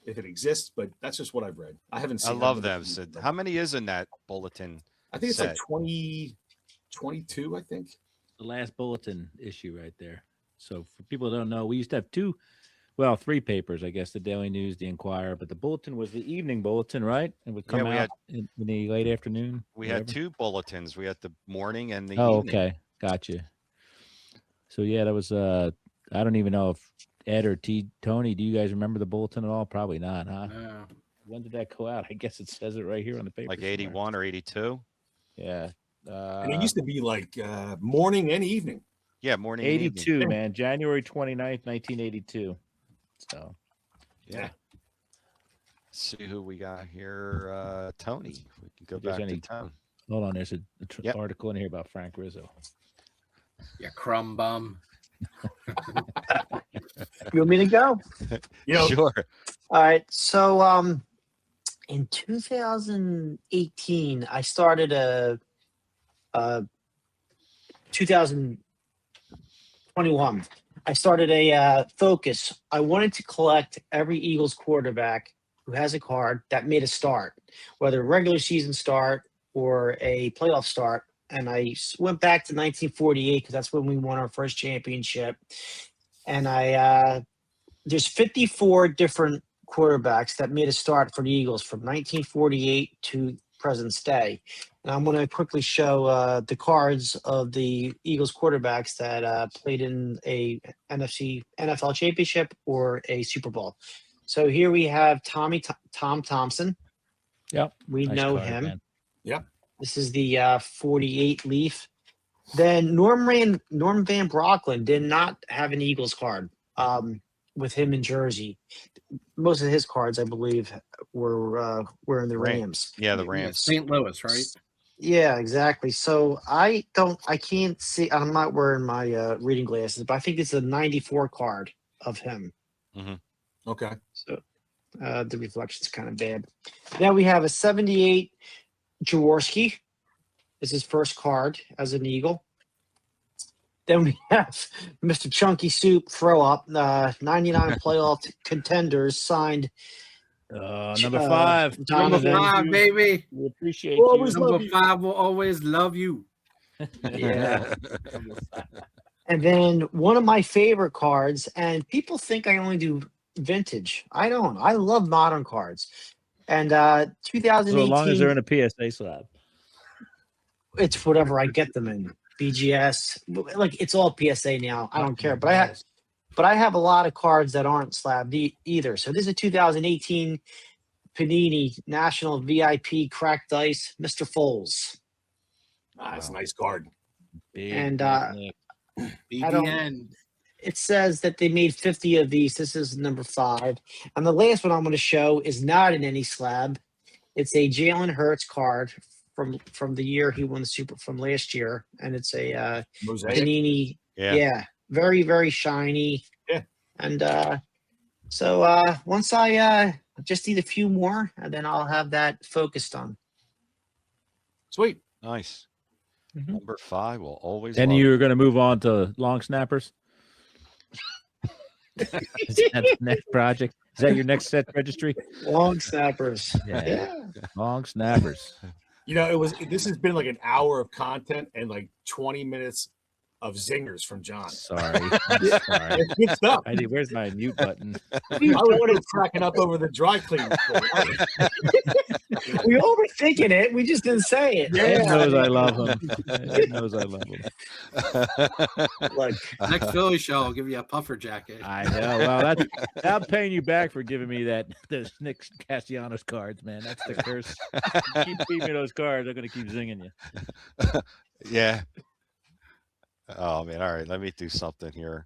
if it exists, but that's just what I've read. I haven't seen. I love them, Sid. How many is in that bulletin? I think it's like 22. I think The last bulletin issue right there. So for people who don't know, we used to have three papers, I guess, the Daily News, the Inquirer, but the bulletin was the evening bulletin, right? It would come out in the late afternoon. We had two bulletins. We had the morning and the Oh, evening. okay. Gotcha. So yeah, that was I don't even know if Ed or Tony, do you guys remember the bulletin at all? Probably not, huh? Yeah. When did that go out? I guess it says it right here on the paper. Like somewhere. 81 or 82? Yeah. and it used to be like morning and evening. Yeah, morning and evening. 82, man. January 29th, 1982. So, Yeah. Let's see who we got here. Tony. If we can go If there's back any- to Tony. hold on. There's an Yep. article in here about Frank Rizzo. Yeah, crumb bum. You want me to go? Sure. All right. So in 2018, I started a 2021. I started a focus. I wanted to collect every Eagles quarterback who has a card that made a start, whether a regular season start or a playoff start. And I went back to 1948 because that's when we won our first championship. And there's 54 different quarterbacks that made a start for the Eagles from 1948 to President's Day. And I'm going to quickly show the cards of the Eagles quarterbacks that played in a NFL championship or a Super Bowl. So here we have Tom Thompson. Yep. We Nice know card, him. man. This is the 48 leaf. Then Norm Van Brocklin did not have an Eagles card with him in Jersey. Most of his cards, I believe, were in the Rams. Yeah, the Rams. St. Louis, right? Yeah, exactly. So I can't see. I'm not wearing my reading glasses, but I think it's a 94 card of him. Okay. So the reflection's kind of bad. Now we have a 78 Jaworski. Is his first card as an Eagle. Then we have Mr. Chunky Soup Throw Up, 99 playoff contenders signed. Number 5. Number Donovan. 5, baby. We appreciate Well, you. always love Number you. 5 will always love you. Yeah. And then one of my favorite cards, and people think I only do vintage. I don't. I love modern cards. And 2018. So long as they're in a PSA slab. It's whatever I get them in. BGS, like it's all PSA now. I don't care, but I have a lot of cards that aren't slabbed either. So this is a 2018 Panini National VIP Cracked Dice, Mr. Foles. It's a nice card. Big, And, big Nick. BBN. It says that they made 50 of these. This is number 5, and the last one I'm going to show is not in any slab. It's a Jalen Hurts card from the year he won the Super from last year, and it's a Mosaic. Panini. Yeah. Very, very shiny. Yeah. And so once I just need a few more, and then I'll have that focused on. Sweet. Nice. Mhm. Number 5 will always. And love you're going to move on to long snappers? Is that the next project? Is that your next set registry? Long snappers. Yeah. Long snappers. This has been like an hour of content and like 20 minutes of zingers from John. Sorry. I'm sorry. It's good stuff. Where's my mute button? I was cracking up over the dry cleaning. We all were thinking it. We just didn't say it. Ed knows I love him. Ed knows I love him. Look, Next Philly show, I'll give you a puffer jacket. I know. Well, I'm paying you back for giving me those Nick Castellanos cards, man. That's the curse. You keep feeding me those cards, I'm going to keep zinging you. Yeah. Oh man. All right. Let me do something here.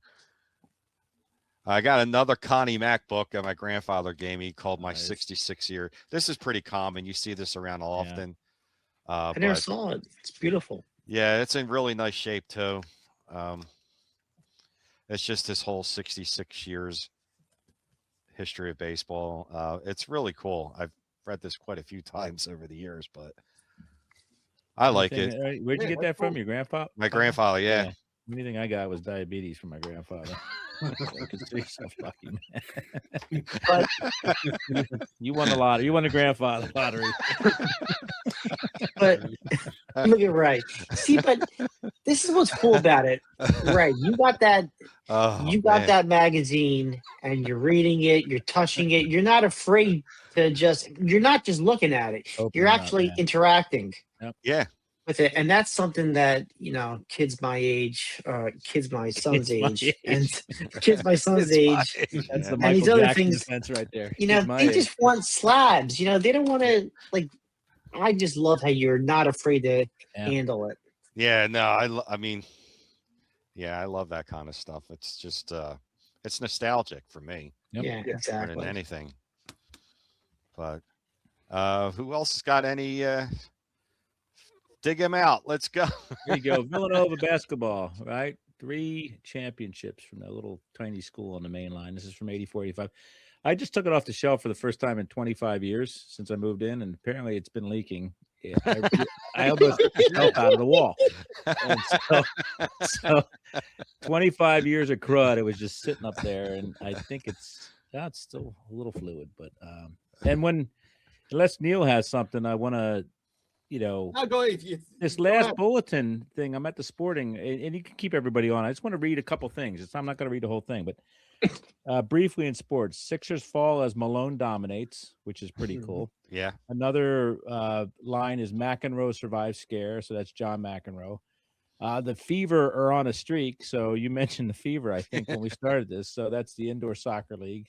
I got another Connie Mack book that my grandfather gave me called My Nice. 66 Year. This is pretty common. You see this around often. I never But saw it. It's beautiful. yeah, it's in really nice shape too. It's just this whole 66 years history of baseball. It's really cool. I've read this quite a few times over the years, but I like it. Where'd you get that from? Your grandpa? My grandfather, yeah. Anything I got was diabetes from my grandfather. You're so lucky, man. But you won the lottery. You won the grandfather lottery. but look at Ray. See, but this is what's cool about it, Ray. You got that. You got that magazine, and you're reading it. You're touching it. You're not afraid to just. You're not just looking at it. You're actually interacting. Yeah. With it, and that's something that kids my age, kids my son's age, and kids my son's age, that's the and Michael these other Jackson things defense right there. They just want slabs. They don't want to like. I just love how you're not afraid to handle it. Yeah, no, I mean, yeah, I love that kind of stuff. It's just, it's nostalgic for me. Yep. Yeah, exactly. More than anything. But who else has got any? Dig him out. Let's go. There you go. Villanova basketball, right? 3 championships from that little tiny school on the main line. This is from 84, 85. I just took it off the shelf for the first time in 25 years since I moved in, and apparently it's been leaking. Yeah, I almost took the shelf out of the wall. And so 25 years of crud, it was just sitting up there, and I think it's still a little fluid. But and unless Neil has something, I want to. I'll go this last bulletin thing. I'm at the sporting, and you can keep everybody on. I just want to read a couple things. I'm not going to read the whole thing, but briefly in sports, Sixers fall as Malone dominates, which is pretty cool. Yeah. Another line is McEnroe survives scare, so that's John McEnroe. The Fever are on a streak, so you mentioned the Fever, I think, when we started this. So that's the indoor soccer league.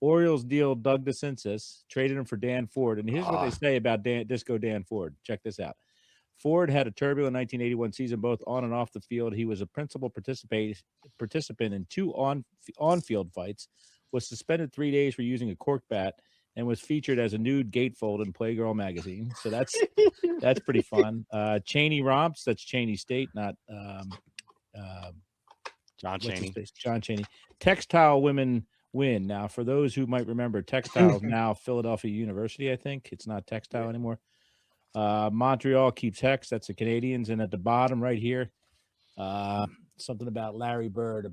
Orioles deal Doug DeCinces, traded him for Dan Ford. And here's what they say about Disco Dan Ford. Check this out. Ford had a turbulent 1981 season, both on and off the field. He was a principal participant in 2 on-field fights, was suspended 3 days for using a cork bat, and was featured as a nude gatefold in Playgirl magazine. So that's pretty fun. Cheney romps. That's Cheney State, not John Cheney. John Cheney. Textile women win. Now, for those who might remember, Textile is now Philadelphia University, I think. It's not Textile anymore. Montreal keeps Hex. That's the Canadians. And at the bottom right here, something about Larry Bird, a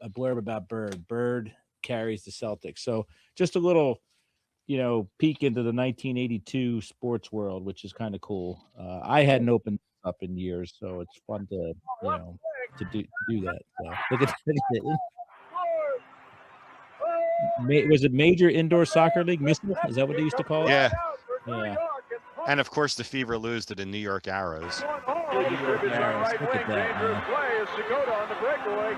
blurb about Bird. Bird carries the Celtics. So just a little, peek into the 1982 sports world, which is kind of cool. I hadn't opened up in years, so it's fun to, to do that. So look at that. Was it Major Indoor Soccer League? Is that what they used to call it? Yeah. Yeah. And of course, the Fever lose to the New York Arrows. Look at that, man. Play is Segota on the breakaway.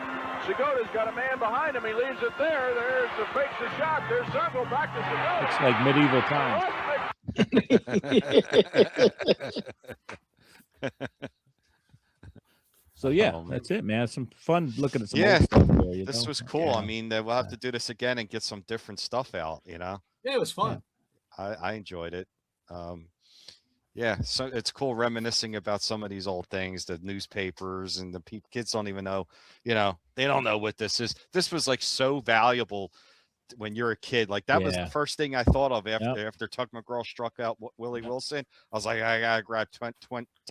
Segota's got a man behind him. He leaves it there. There's the fakes the shot. There's Circle back to Segota. It's like medieval times. So yeah, that's it, man. Some fun looking at some old stuff there, this was cool. Yeah. I mean, we'll have to do this again and get some different stuff out. Yeah, it was fun. I enjoyed it. Yeah, so it's cool reminiscing about some of these old things, the newspapers, and the kids don't even know. They don't know what this is. This was like so valuable when you're a kid. Like that was the first thing I thought of after Tuck McGraw struck out Willie Wilson. I was like, I gotta grab 10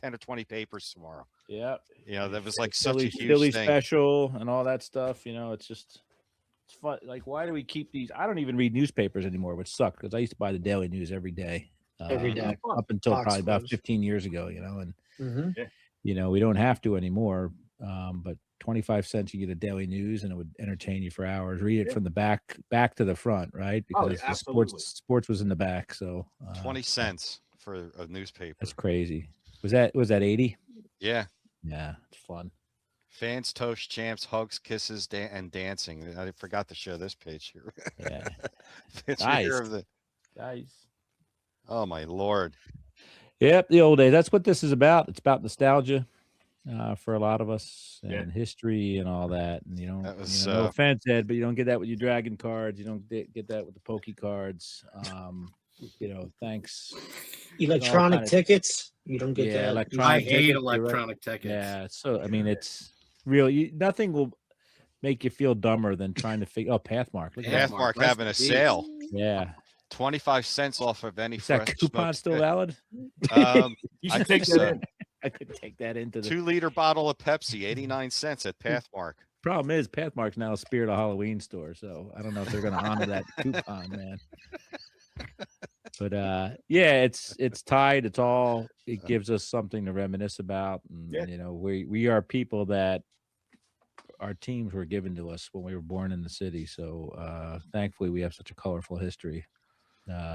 or 20 papers tomorrow. Yeah. That was like such a huge Philly thing. special and all that stuff. It's fun. Like, why do we keep these? I don't even read newspapers anymore, which sucked because I used to buy the Daily News every day. Every day. Up until probably about 15 years ago, and we don't have to anymore. But 25 cents, you get a Daily News, and it would entertain you for hours. Read it from the back to the front, right? Because the sports was in the back. So 20 cents for a newspaper. That's crazy. Was that 80? Yeah. Yeah, it's fun. Fans, toast, champs, hugs, kisses, and dancing. I forgot to show this page here. Yeah. Nice. Oh my Lord. Yep, the old days. That's what this is about. It's about nostalgia. for a lot of us, Yeah. and history and all that. And That was, no offense, Ed, but you don't get that with your dragon cards. You don't get that with the pokey cards. Thanks. Electronic tickets. You don't get that. Electronic I hate tickets, you're right. electronic tickets. Yeah, so I mean, it's real. Nothing will make you feel dumber than trying to figure. Oh, Pathmark! Look at Pathmark having a sale. Yeah, 25 cents off of any is that fresh coupon smoked still fish. valid? You should take that in. I could take that into the 2-liter bottle of Pepsi, 89 cents at Pathmark. problem is Pathmark's now a Spirit of Halloween store, so I don't know if they're going to honor that coupon, man. But yeah, it's tied. It gives us something to reminisce about, and we are people that our teams were given to us when we were born in the city. So thankfully, we have such a colorful history.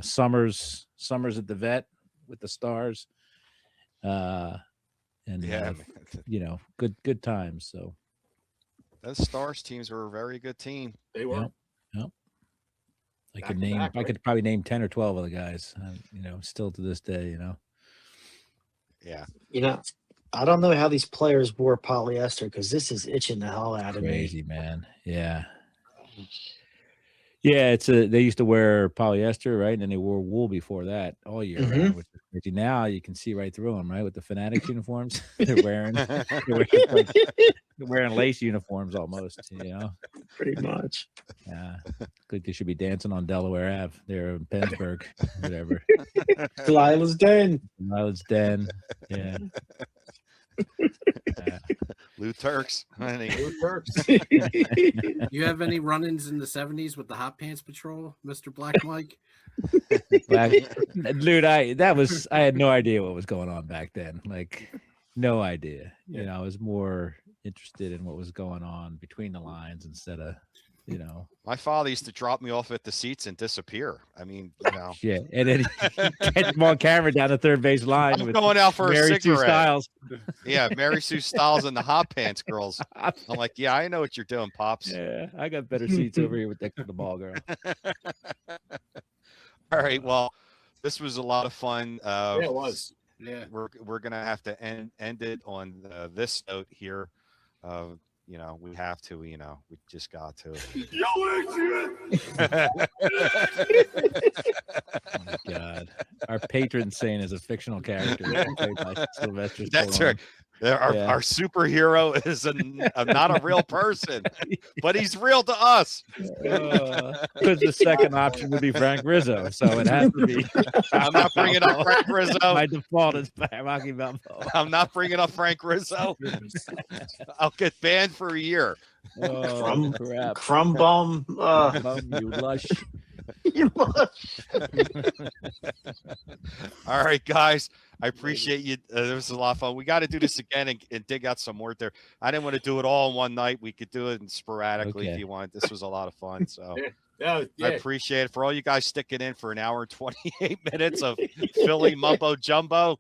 Summers at the Vet with the Stars. Good times. So those Stars teams were a very good team. They were. Yep. I could probably name 10 or 12 of the guys. Still to this day. Yeah. I don't know how these players wore polyester because this is itching the hell out of me. Crazy, man. Yeah. Yeah, they used to wear polyester, right? And then they wore wool before that all year round, which is crazy. Now you can see right through them, right? With the Fanatics uniforms, they're wearing lace uniforms almost, Pretty much. Yeah, they should be dancing on Delaware Ave there in Pennsburg, whatever. Delilah's Den. Yeah. Lou Turks. Lou Turks. You have any run-ins in the 70s with the Hot Pants Patrol, Mr. Black Mike? Dude, I had no idea what was going on back then. Like, no idea. I was more interested in what was going on between the lines instead of, My father used to drop me off at the seats and disappear. I mean, Yeah, and then he catch him on camera down the third base line. I'm going out for Mary a cigarette. Sue Styles. Yeah, Mary Sue Styles and the Hot Pants girls. I'm like, yeah, I know what you're doing, Pops. Yeah, I got better seats over here with the ball girl. All right, well, this was a lot of fun. Yeah, it was. Yeah, we're gonna have to end it on this note here. We have to. We just got to. Oh my God, our patron saint is a fictional character played by Sylvester Stallone. That's right. Our superhero is not a real person, but he's real to us. Because the second option would be Frank Rizzo, so it has to be. I'm not bringing up Frank Rizzo. My default is Rocky Balboa. I'm not bringing up Frank Rizzo. I'll get banned for a year. Oh, crap. Crumb bomb. You lush. All right, guys. I appreciate you. It was a lot of fun. We got to do this again and dig out some more there. I didn't want to do it all in one night. We could do it sporadically if you want. This was a lot of fun. So Yeah. I appreciate it for all you guys sticking in for an hour and 28 minutes of Philly mumbo jumbo.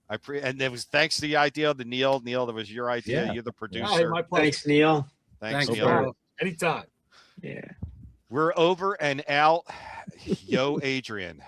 And it was thanks to the idea of Neil. Neil, that was your idea. Yeah. You're the producer. Yeah, my pleasure. Thanks, Neil. Thanks, Thanks, Neil. bro. Anytime. Yeah. We're over and out. Yo, Adrian.